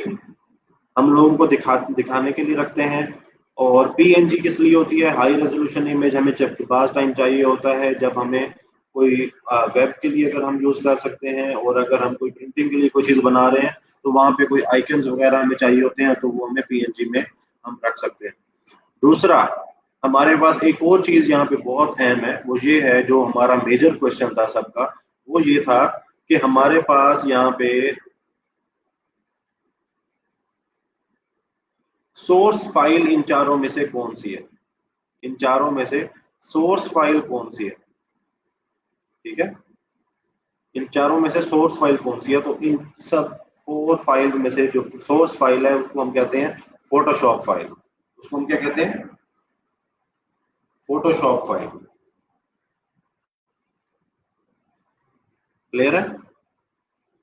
हम लोगों को दिखाने के लिए रखते हैं, और पीएनजी किस लिए होती है? हाई रेजोल्यूशन इमेज हमें जब पास टाइम चाहिए होता है, जब हमें कोई वेब के लिए अगर हम यूज कर सकते हैं, और अगर हम कोई प्रिंटिंग के लिए कोई चीज बना रहे हैं, तो वहां पे कोई आइकन्स वगैरह हमें चाहिए होते हैं, तो वो हमें पीएनजी में हम रख सकते हैं। दूसरा, हमारे पास एक और चीज यहाँ पे बहुत अहम है, वो ये है, जो हमारा मेजर क्वेश्चन था सबका, वो ये था कि हमारे पास यहाँ पे सोर्स फाइल इन चारों में से कौन सी है, इन चारों में से सोर्स फाइल कौन सी है, ठीक है, इन चारों में से सोर्स फाइल कौन सी है। तो इन सब 4 फाइल्स में से जो सोर्स फाइल है उसको हम कहते हैं फोटोशॉप फाइल, उसको हम क्या कहते हैं, फोटोशॉप फाइल। क्लियर है।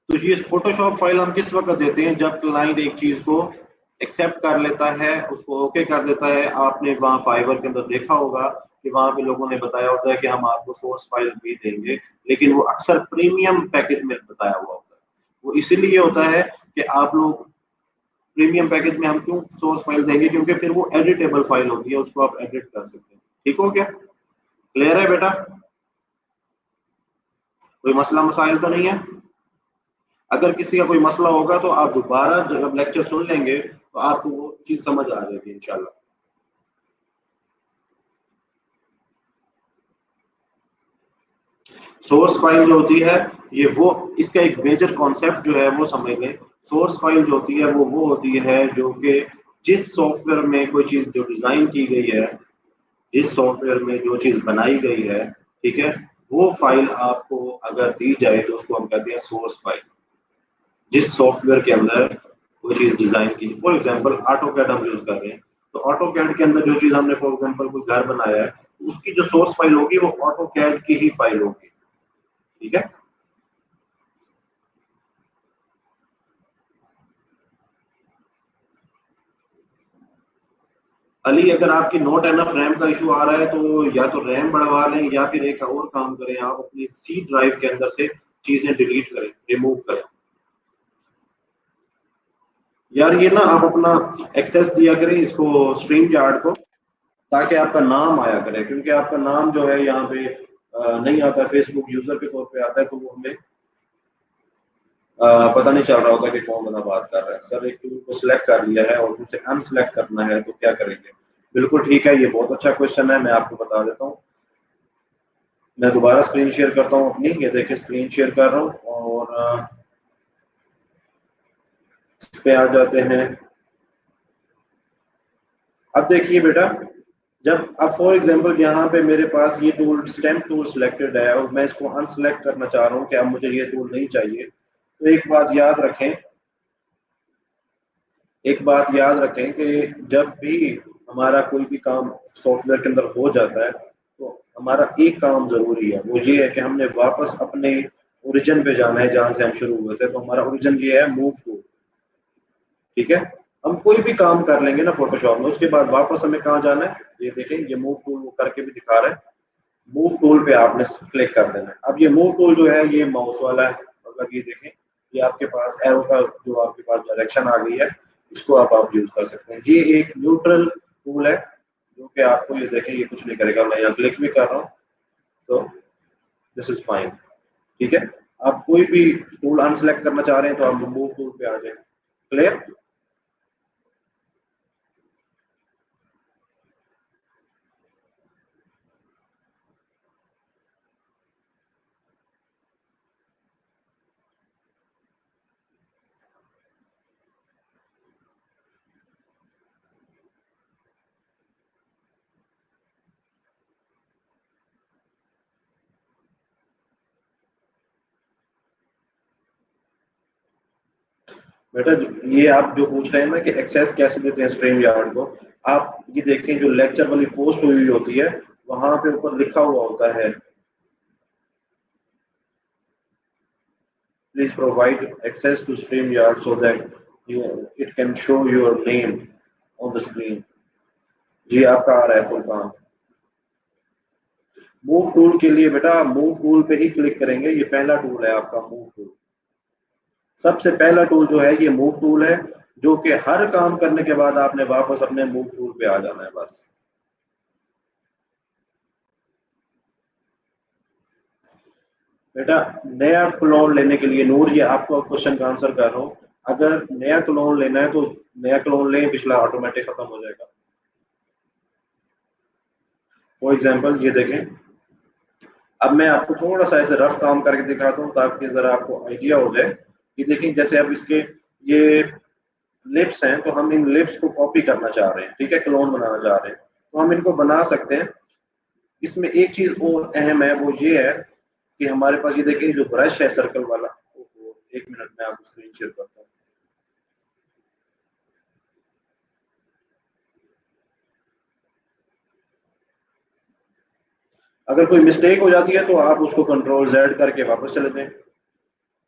तो ये फोटोशॉप फाइल हम किस वक्त देते हैं, जब क्लाइंट एक चीज को एक्सेप्ट कर लेता है, उसको ओके कर देता है। आपने वहाँ फाइवर के अंदर देखा होगा कि वहां पे लोगों ने बताया होता है कि हम आपको सोर्स फाइल भी देंगे, लेकिन वो अक्सर प्रीमियम पैकेज में बताया हुआ होता है। वो इसीलिए होता है कि आप लोग प्रीमियम पैकेज में हम क्यों सोर्स फाइल देंगे, क्योंकि फिर वो एडिटेबल फाइल होती है, उसको आप एडिट कर सकते हैं। ठीक हो क्या, क्लियर है बेटा, कोई मसला मसाइल तो नहीं है। अगर किसी का कोई मसला होगा तो आप दोबारा जब लेक्चर सुन लेंगे तो आपको वो चीज समझ आ जाएगी इंशाल्लाह। सोर्स फाइल जो होती है ये वो, इसका एक मेजर कॉन्सेप्ट जो है वो समझ लें। सोर्स फाइल जो होती है वो होती है जो कि जिस सॉफ्टवेयर में कोई चीज जो डिजाइन की गई है, जिस सॉफ्टवेयर में जो चीज बनाई गई है, ठीक है, वो फाइल आपको अगर दी जाए तो उसको हम कहते हैं सोर्स फाइल। जिस सॉफ्टवेयर के अंदर कोई चीज डिजाइन की, फॉर एग्जांपल ऑटो कैड हम यूज कर रहे हैं, तो ऑटो कैड के अंदर जो चीज हमने फॉर एग्जांपल कोई घर बनाया है, उसकी जो सोर्स फाइल होगी वो ऑटो कैड की ही फाइल होगी। ठीक है। अली, अगर आपकी नोट एनफ रैम का इशू आ रहा है तो या तो रैम बढ़वा लें या फिर एक और काम करें, आप अपनी सी ड्राइव के अंदर से चीजें डिलीट करें, रिमूव करें। यार ये ना आप अपना एक्सेस दिया करें इसको, स्ट्रीम यार्ड को, ताकि आपका नाम आया करे, क्योंकि आपका नाम जो है यहाँ पे नहीं आता, फेसबुक यूजर के तौर पे आता है, तो वो हमें पता नहीं चल रहा होता कि कौन बंदा बात कर रहा है। सर एक टूल को सिलेक्ट कर लिया है और उसे अनसिलेक्ट करना है तो क्या करेंगे। बिल्कुल ठीक है, ये बहुत अच्छा क्वेश्चन है, मैं आपको बता देता हूँ। मैं दोबारा स्क्रीन शेयर करता हूँ अपनी, ये देखिए स्क्रीन शेयर कर रहा हूँ और इस पे आ जाते हैं। अब देखिए बेटा, जब अब फॉर एग्जांपल यहाँ पे मेरे पास ये टूल स्टैम्प टूल सिलेक्टेड है और मैं इसको अनसिलेक्ट करना चाह रहा हूँ कि अब मुझे ये टूल नहीं चाहिए, तो एक बात याद रखें, एक बात याद रखें कि जब भी हमारा कोई भी काम सॉफ्टवेयर के अंदर हो जाता है तो हमारा एक काम जरूरी है, वो ये है कि हमने वापस अपने ओरिजिन पे जाना है जहां से हम शुरू हुए थे। तो हमारा ओरिजिन ये है मूव टूल। ठीक है। हम कोई भी काम कर लेंगे ना फोटोशॉप में, उसके बाद वापस हमें कहाँ जाना है, ये देखें ये मूव टूल वो करके भी दिखा रहा है। मूव टूल पे आपने क्लिक कर देना है। अब ये मूव टूल जो है ये माउस वाला है, मतलब ये देखें, ये आपके पास एरो का जो आपके पास डायरेक्शन आ गई है, इसको आप यूज कर सकते हैं। ये एक न्यूट्रल टूल है जो कि आपको, ये देखें, ये कुछ नहीं करेगा। मैं यहाँ क्लिक भी कर रहा हूँ तो दिस इज फाइन। ठीक है। आप कोई भी टूल अनसेलेक्ट करना चाह रहे हैं तो आप मूव टूल पे आ जाए। क्लियर। बेटा ये आप जो पूछ रहे हैं ना कि एक्सेस कैसे देते हैं स्ट्रीम यार्ड को, आप ये देखें जो लेक्चर वाली पोस्ट हुई होती है वहां पे ऊपर लिखा हुआ होता है, please provide access to stream yard so that it can show your name on the screen. जी आपका आ रहा है फुरकान। मूव टूल के लिए बेटा मूव टूल पे ही क्लिक करेंगे, ये पहला टूल है आपका मूव टूल। सबसे पहला टूल जो है ये मूव टूल है, जो कि हर काम करने के बाद आपने वापस अपने मूव टूल पे आ जाना है बस। बेटा नया क्लोन लेने के लिए, नूर ये आपको क्वेश्चन का आंसर कर रहा हूँ, अगर नया क्लोन लेना है तो नया क्लोन लें, पिछला ऑटोमेटिक खत्म हो जाएगा। फॉर एग्जांपल ये देखें, अब मैं आपको थोड़ा सा ऐसे रफ काम करके दिखाता हूँ ताकि जरा आपको आइडिया हो जाए कि देखिए जैसे अब इसके ये लिप्स हैं तो हम इन लिप्स को कॉपी करना चाह रहे हैं, ठीक है, क्लोन बनाना चाह रहे हैं, तो हम इनको बना सकते हैं। इसमें एक चीज और अहम है, वो ये है कि हमारे पास ये देखिए जो ब्रश है सर्कल वाला, एक मिनट में आपको स्क्रीन शेयर करता हूँ। अगर कोई मिस्टेक हो जाती है तो आप उसको कंट्रोल जेड करके वापस चले जाएं।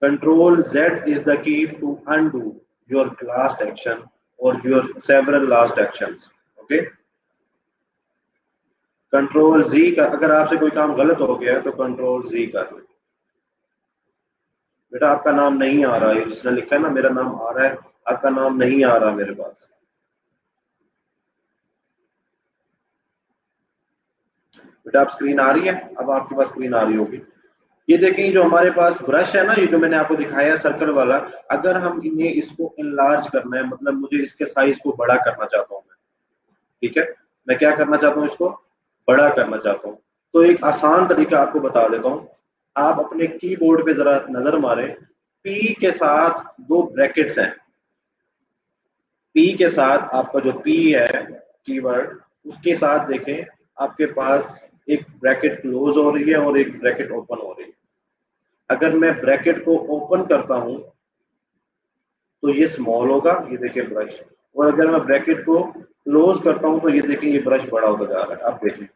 Control Z is the key to undo your last action और your several last actions. Okay, control G का, अगर आपसे कोई काम गलत हो गया है तो कंट्रोल जी कर ले। बेटा आपका नाम नहीं आ रहा है, जिसने लिखा है ना मेरा नाम आ रहा है, आपका नाम नहीं आ रहा मेरे पास। बेटा आप स्क्रीन आ रही है, अब आपके पास स्क्रीन आ रही होगी। ये देखें जो हमारे पास ब्रश है ना, ये जो मैंने आपको दिखाया है सर्कल वाला, अगर हम इन्हें इसको इनलार्ज करना है, मतलब मुझे इसके साइज को बड़ा करना चाहता हूँ मैं, ठीक है, मैं क्या करना चाहता हूँ, इसको बड़ा करना चाहता हूँ, तो एक आसान तरीका आपको बता देता हूँ। आप अपने कीबोर्ड पे जरा नजर मारें, पी के साथ दो ब्रैकेट्स हैं, पी के साथ आपका जो पी है कीवर्ड, उसके साथ देखें आपके पास एक ब्रैकेट क्लोज हो रही है और एक ब्रैकेट ओपन हो रही है। अगर मैं ब्रैकेट को ओपन करता हूं तो ये स्मॉल होगा, ये देखिए ब्रश, और अगर मैं ब्रैकेट को क्लोज करता हूं तो ये देखिए ये ब्रश बड़ा होता जा रहा है। अब देखें,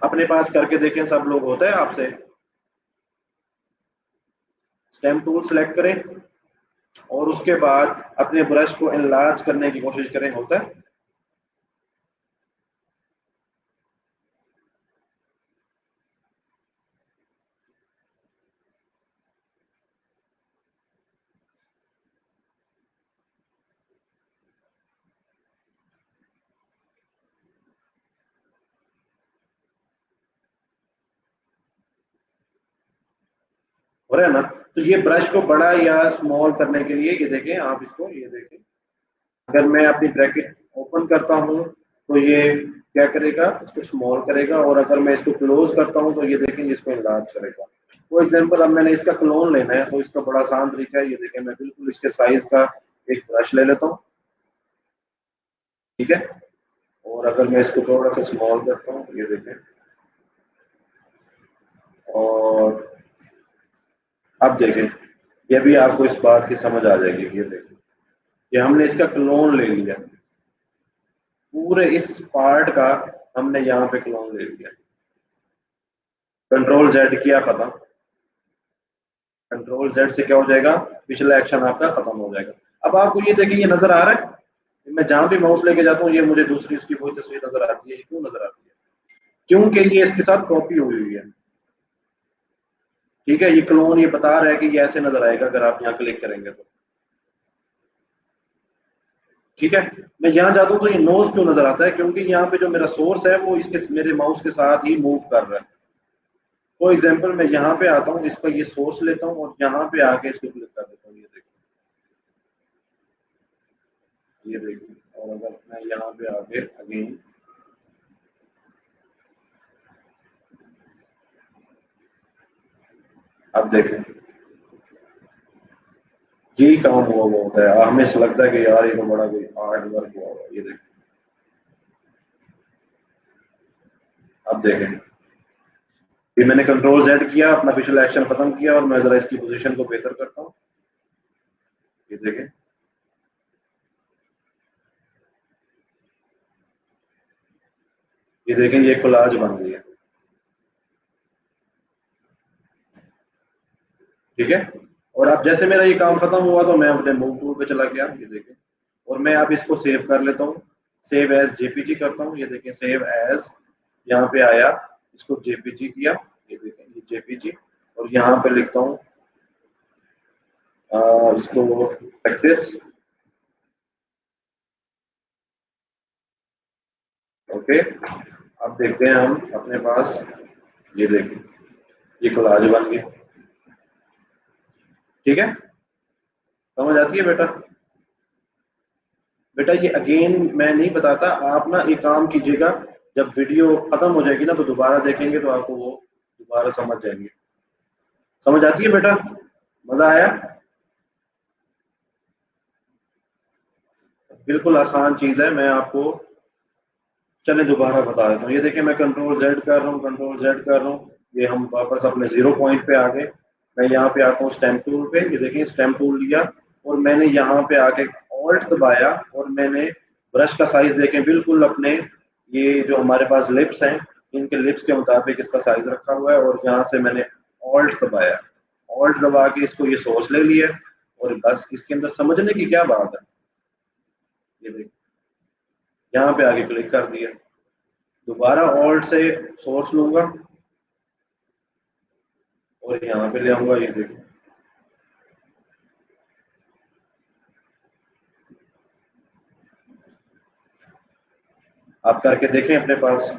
अपने पास करके देखें, सब लोग, होता है आपसे। स्टेम टूल सेलेक्ट करें और उसके बाद अपने ब्रश को एनलार्ज करने की कोशिश करें, होता है। हो रहा है ना। तो ये ब्रश को बड़ा या स्मॉल करने के लिए ये देखें आप इसको, ये देखें, अगर मैं अपनी ब्रैकेट ओपन करता हूं तो ये क्या करेगा, इसको स्मॉल करेगा, और अगर मैं इसको क्लोज करता हूं तो ये देखें इसको इनलार्ज करेगा। फॉर एग्जांपल अब मैंने इसका क्लोन लेना है तो इसका बड़ा आसान तरीका है, ये देखें मैं बिल्कुल इसके साइज का एक ब्रश ले लेता हूँ, ठीक है, और अगर मैं इसको थोड़ा सा स्मॉल करता हूँ, ये देखें, और अब देखें, ये भी आपको इस बात की समझ आ जाएगी। ये देखें, ये हमने इसका क्लोन ले लिया, पूरे इस पार्ट का हमने यहाँ पे क्लोन ले लिया। कंट्रोल जेड किया, खत्म। कंट्रोल जेड से क्या हो जाएगा, पिछला एक्शन आपका खत्म हो जाएगा। अब आपको ये देखिए, ये नजर आ रहा है, मैं जहां भी माउस लेके जाता हूँ ये मुझे दूसरी उसकी वही तस्वीर नजर आती है। ये क्यों नजर आती है, क्योंकि ये इसके साथ कॉपी हुई हुई है, ठीक है। ये क्लोन ये बता रहा है कि ये ऐसे नजर आएगा अगर आप यहाँ क्लिक करेंगे तो, ठीक है। मैं यहाँ जाता हूँ तो ये नोज क्यों नजर आता है, क्योंकि यहाँ पे जो मेरा सोर्स है वो इसके मेरे माउस के साथ ही मूव कर रहा है। फॉर एग्जाम्पल मैं यहाँ पे आता हूँ, इसका ये सोर्स लेता हूँ और यहाँ पे आके इसको क्लिक कर देता हूँ, ये देखो, ये देखो, और अगर मैं यहाँ पे आके अगेन, अब देखें यही काम हुआ हुआ होता है, हमें ऐसा लगता है कि यार ये तो बड़ा कोई हार्ड वर्क हुआ हुआ है। ये देखें, अब देखें, ये मैंने कंट्रोल जेड किया, अपना पिछला एक्शन खत्म किया, और मैं जरा इसकी पोजीशन को बेहतर करता हूँ, ये देखें, ये देखें, ये कोलाज बन गई है, ठीक है। और अब जैसे मेरा ये काम खत्म हुआ तो मैं अपने मूव टूल पे चला गया, ये देखें, और मैं अब इसको सेव कर लेता हूँ, सेव एज जेपीजी करता हूँ, ये देखें सेव एज, यहाँ पे आया, इसको जेपीजी किया, ये देखें ये जेपीजी, और यहाँ पे लिखता हूँ इसको प्रैक्टिस, ओके। अब देखते हैं हम अपने पास, ये देखें ये कोलाज बन गई, ठीक है। समझ आती है बेटा। बेटा ये अगेन मैं नहीं बताता, आप ना एक काम कीजिएगा, जब वीडियो खत्म हो जाएगी ना तो दोबारा देखेंगे तो आपको वो दोबारा समझ जाएंगे। समझ आती है बेटा? मजा आया? बिल्कुल आसान चीज है, मैं आपको चले दोबारा बता देता हूँ। ये देखिए मैं कंट्रोल जेड कर रहा हूँ, कंट्रोल जेड कर रहा हूँ, ये हम वापस अपने 0 पॉइंट पे आ गए। मैं यहाँ पे आता हूँ स्टेम टूल पे, ये देखिए स्टेम टूल लिया और मैंने यहाँ पे आके ऑल्ट दबाया और मैंने ब्रश का साइज देखें बिल्कुल अपने ये जो हमारे पास लिप्स हैं इनके लिप्स के मुताबिक इसका साइज रखा हुआ है, और यहाँ से मैंने ऑल्ट दबाया, ऑल्ट दबा के इसको ये सोर्स ले लिया और बस इसके अंदर समझने की क्या बात है। ये देखिए यहाँ पे आगे क्लिक कर दिया, दोबारा ऑल्ट से सोर्स लूंगा और यहाँ पे ले आऊंगा, ये देखो आप करके देखें अपने पास।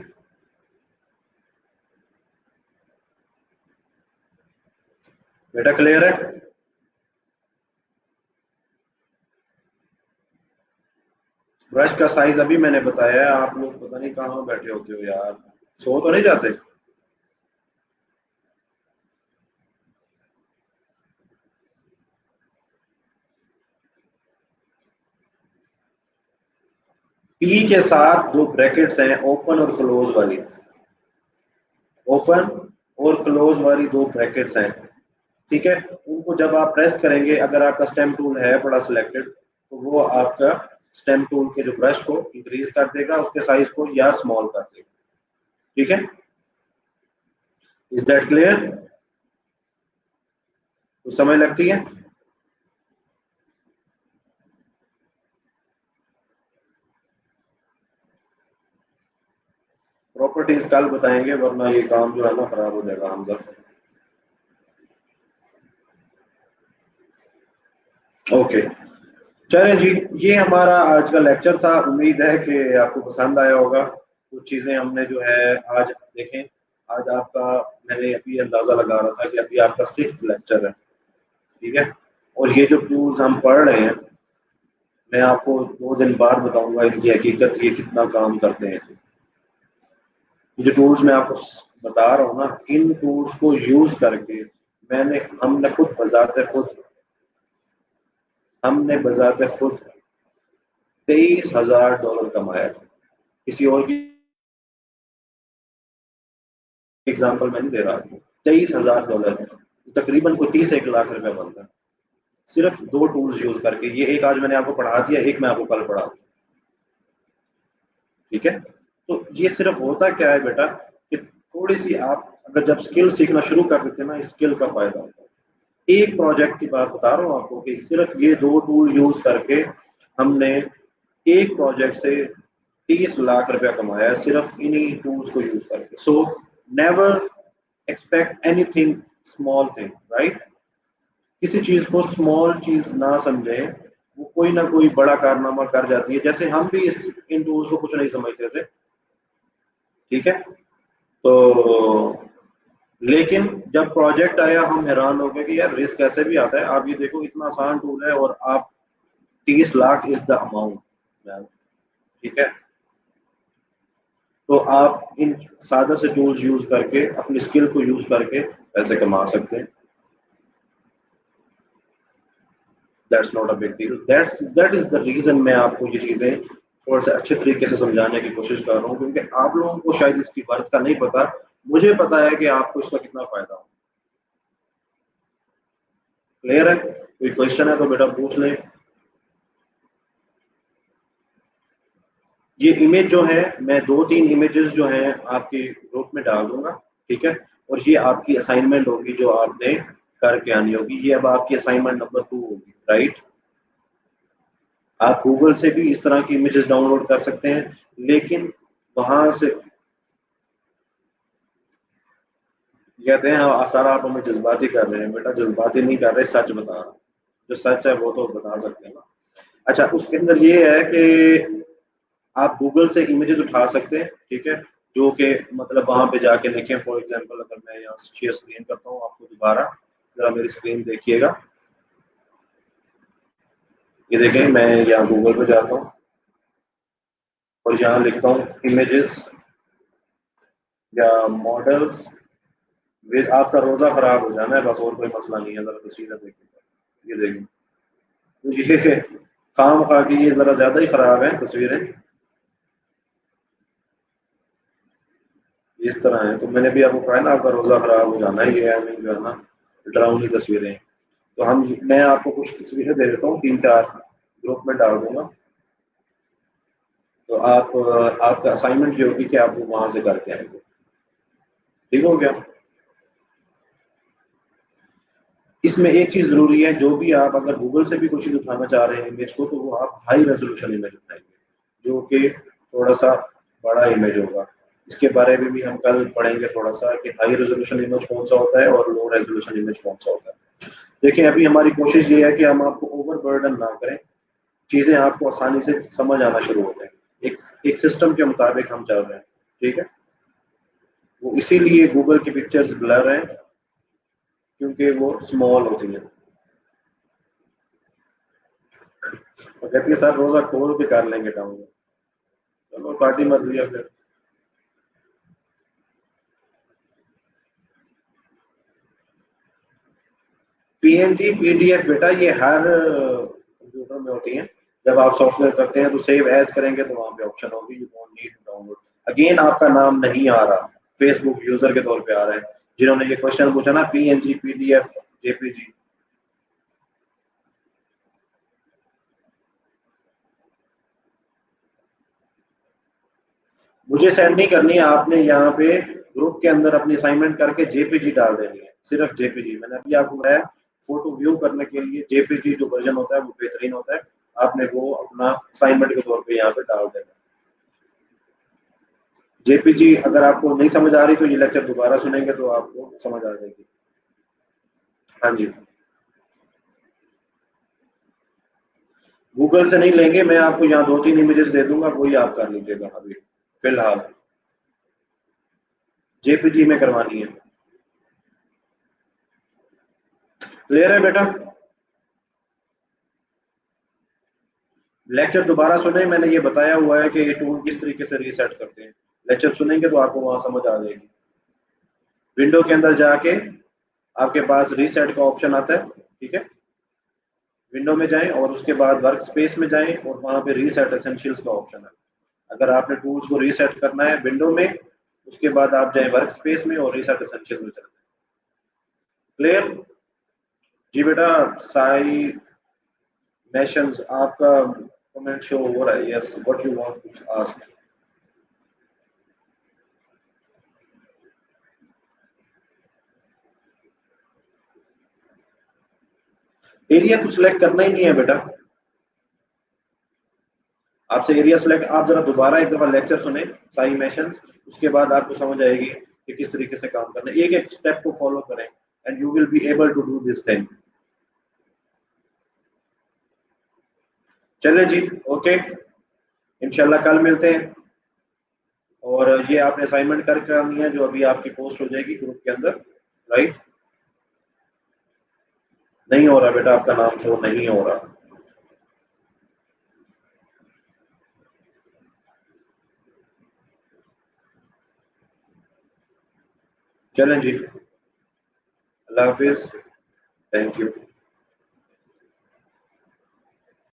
बेटा क्लियर है? ब्रश का साइज अभी मैंने बताया है, आप लोग पता नहीं कहाँ बैठे होते हो यार, सो तो नहीं जाते? पी के साथ दो ब्रैकेट्स हैं, ओपन और क्लोज वाली, ओपन और क्लोज वाली दो ब्रैकेट्स हैं, ठीक है। उनको जब आप प्रेस करेंगे, अगर आपका स्टेम टूल है बड़ा सिलेक्टेड, तो वो आपका स्टेम टूल के जो ब्रश को इंक्रीज कर देगा, उसके साइज को, या स्मॉल कर देगा, ठीक है। Is that clear? कुछ समय लगती है? प्रॉपर्टीज कल बताएंगे, वरना ये काम जो है ना खराब हो जाएगा हम सब। ओके चले जी, ये हमारा आज का लेक्चर था, उम्मीद है कि आपको पसंद आया होगा। कुछ चीजें हमने जो है आज देखें, आज आपका, मैंने अभी अंदाजा लगा रहा था कि अभी आपका 6th लेक्चर है, ठीक है। और ये जो टूल्स हम पढ़ रहे हैं, मैं आपको 2 दिन बाद बताऊंगा इनकी हकीकत ये कितना काम करते हैं। ये जो टूल्स मैं आपको बता रहा हूँ ना, इन टूल्स को यूज करके हमने खुद बजाते खुद, हमने बजाते खुद $23,000 कमाया। किसी और की एग्जांपल मैं नहीं दे रहा, $23,000, तकरीबन को 30-1 लाख रुपया बनता है, सिर्फ 2 टूल्स यूज करके। ये एक आज मैंने आपको पढ़ा दिया, एक मैं आपको कल पढ़ा, ठीक है। तो ये सिर्फ होता क्या है बेटा, कि थोड़ी सी आप अगर जब स्किल सीखना शुरू कर देते हैं ना, इस स्किल का फायदा होता है। एक प्रोजेक्ट की बात बता रहा हूँ आपको कि सिर्फ ये 2 टूल यूज करके हमने एक प्रोजेक्ट से 30 लाख रुपया कमाया है, सिर्फ इन्हीं टूल्स को यूज करके। So never expect anything small thing, right? किसी चीज को स्मॉल चीज ना समझें, वो कोई ना कोई बड़ा कारनामा कर जाती है। जैसे हम भी इन टूल्स को कुछ नहीं समझते थे, ठीक है। तो लेकिन जब प्रोजेक्ट आया हम हैरान हो गए कि यार रिस्क ऐसे भी आता है। आप ये देखो इतना आसान टूल है और आप 30 लाख इज द अमाउंट, ठीक है। तो आप इन सादा से टूल्स यूज करके अपनी स्किल को यूज करके पैसे कमा सकते हैं। That's not a big deal, that is the reason मैं आपको ये चीजें थोड़ा सा अच्छे तरीके से समझाने की कोशिश कर रहा हूँ, क्योंकि आप लोगों को शायद इसकी वर्थ का नहीं पता, मुझे पता है कि आपको इसका कितना फायदा हो। क्लियर है? कोई क्वेश्चन है तो बेटा पूछ लें। ये इमेज जो है, मैं 2-3 इमेजेस जो हैं आपके ग्रुप में डाल दूंगा, ठीक है। और ये आपकी असाइनमेंट होगी जो आपने करके आनी होगी, ये अब आपकी असाइनमेंट नंबर 2 होगी, राइट। आप गूगल से भी इस तरह की इमेजेस डाउनलोड कर सकते हैं, लेकिन वहां से कहते हैं हाँ सारा आप हमें जज्बाती कर रहे हैं। बेटा जज्बाती नहीं कर रहे, सच बता रहा हूँ, जो सच है वो तो बता सकते हैं ना। अच्छा उसके अंदर ये है कि आप गूगल से इमेजेस उठा सकते हैं, ठीक है, जो कि मतलब वहां पे जाके लिखें। फॉर एग्जांपल अगर मैं यहाँ शेयर स्क्रीन करता हूँ आपको दोबारा, जरा मेरी स्क्रीन देखिएगा। ये देखें मैं यहाँ गूगल पे जाता हूँ और यहाँ लिखता हूँ इमेजेस, या मॉडल्स विद, आपका रोजा खराब हो जाना है बस, और कोई मसला नहीं है। जरा तस्वीरें देखिए, ये देखिए, तो ये खाम खा की ये जरा ज्यादा ही खराब है तस्वीरें, इस तरह है। तो मैंने भी आपको कहा है ना, आपका रोजा खराब हो जाना है, ये है नहीं जो है ना डरावनी तस्वीरें। तो मैं आपको कुछ तस्वीरें दे देता हूँ, 3-4 ग्रुप में डाल दूंगा। तो आपका असाइनमेंट ये होगी कि आप वो वहां से करके आएंगे। ठीक हो गया। इसमें एक चीज जरूरी है, जो भी आप अगर गूगल से भी कुछ चीज उठाना चाह रहे हैं इमेज को, तो वो आप हाई रेजोल्यूशन इमेज उठाएंगे, जो कि थोड़ा सा बड़ा इमेज होगा। इसके बारे में भी हम कल पढ़ेंगे थोड़ा सा, कि हाई रेजोल्यूशन इमेज कौन सा होता है और लो रेजोल्यूशन इमेज कौन सा होता है। देखिए, अभी हमारी कोशिश ये है कि हम आपको ओवर बर्डन ना करें, चीजें आपको आसानी से समझ आना शुरू हो जाए। एक सिस्टम के मुताबिक हम चल रहे हैं, ठीक है। वो इसीलिए गूगल की पिक्चर्स ब्लर है, क्योंकि वो स्मॉल होती है। और कहती है सर रोजा खोल के कर लेंगे डाउनलोड। चलो तुम्हारी मर्जी है फिर। पीएनजी पीडीएफ बेटा ये हर कंप्यूटर में होती है। जब आप सॉफ्टवेयर करते हैं तो सेव एज करेंगे तो वहां पे ऑप्शन होगी you don't need to download. Again आपका नाम नहीं आ रहा, फेसबुक यूजर के तौर पे आ रहा है, जिन्होंने ये क्वेश्चन पूछा ना, पीएनजी पीडीएफ जेपीजी। मुझे सेंड नहीं करनी है, आपने यहाँ पे ग्रुप के अंदर अपनी असाइनमेंट करके जेपीजी डाल देनी है, सिर्फ जेपीजी। मैंने अभी आपको बताया, फोटो व्यू करने के लिए जेपीजी जो वर्जन होता है वो बेहतरीन होता है। आपने वो अपना असाइनमेंट के तौर पे यहाँ पे डाल देना। जेपीजी अगर आपको नहीं समझ आ रही तो ये लेक्चर दोबारा सुनेंगे तो आपको समझ आ जाएगी। हाँ जी, गूगल से नहीं लेंगे, मैं आपको यहाँ 2-3 इमेजेस दे दूंगा, वही आप कर लीजिएगा अभी फिलहाल। जेपीजी में करवानी है। क्लियर है बेटा? लेक्चर दोबारा सुने, मैंने ये बताया हुआ है कि ये टूल किस तरीके से रीसेट करते हैं। लेक्चर सुनेंगे तो आपको वहां समझ आ जाएगी। विंडो के अंदर जाके आपके पास रीसेट का ऑप्शन आता है, ठीक है। विंडो में जाएं और उसके बाद वर्क स्पेस में जाएं और वहां पे रीसेट एसेंशियल्स का ऑप्शन है। अगर आपने टूल्स को रीसेट करना है विंडो में, उसके बाद आप जाएं वर्क स्पेस में और रीसेट एसेंशियल्स में चले जाएं। क्लियर? जी बेटा। साई नेशंस आपका कमेंट शो हो रहा है, yes what you want to ask. Area तो सिलेक्ट करना ही नहीं है बेटा, आपसे एरिया सिलेक्ट, आप जरा दोबारा एक दफा लेक्चर सुने साई मैशंस, उसके बाद आपको समझ आएगी कि किस तरीके से काम करना है। एक एक स्टेप को फॉलो करें and you will be able to do this thing. चले जी, ओके, इंशाल्लाह कल मिलते हैं। और ये आपने असाइनमेंट कर करनी है, जो अभी आपकी पोस्ट हो जाएगी ग्रुप के अंदर, राइट। नहीं हो रहा बेटा, आपका नाम शो नहीं हो रहा। चलें जी, अल्लाह हाफिज, थैंक यू।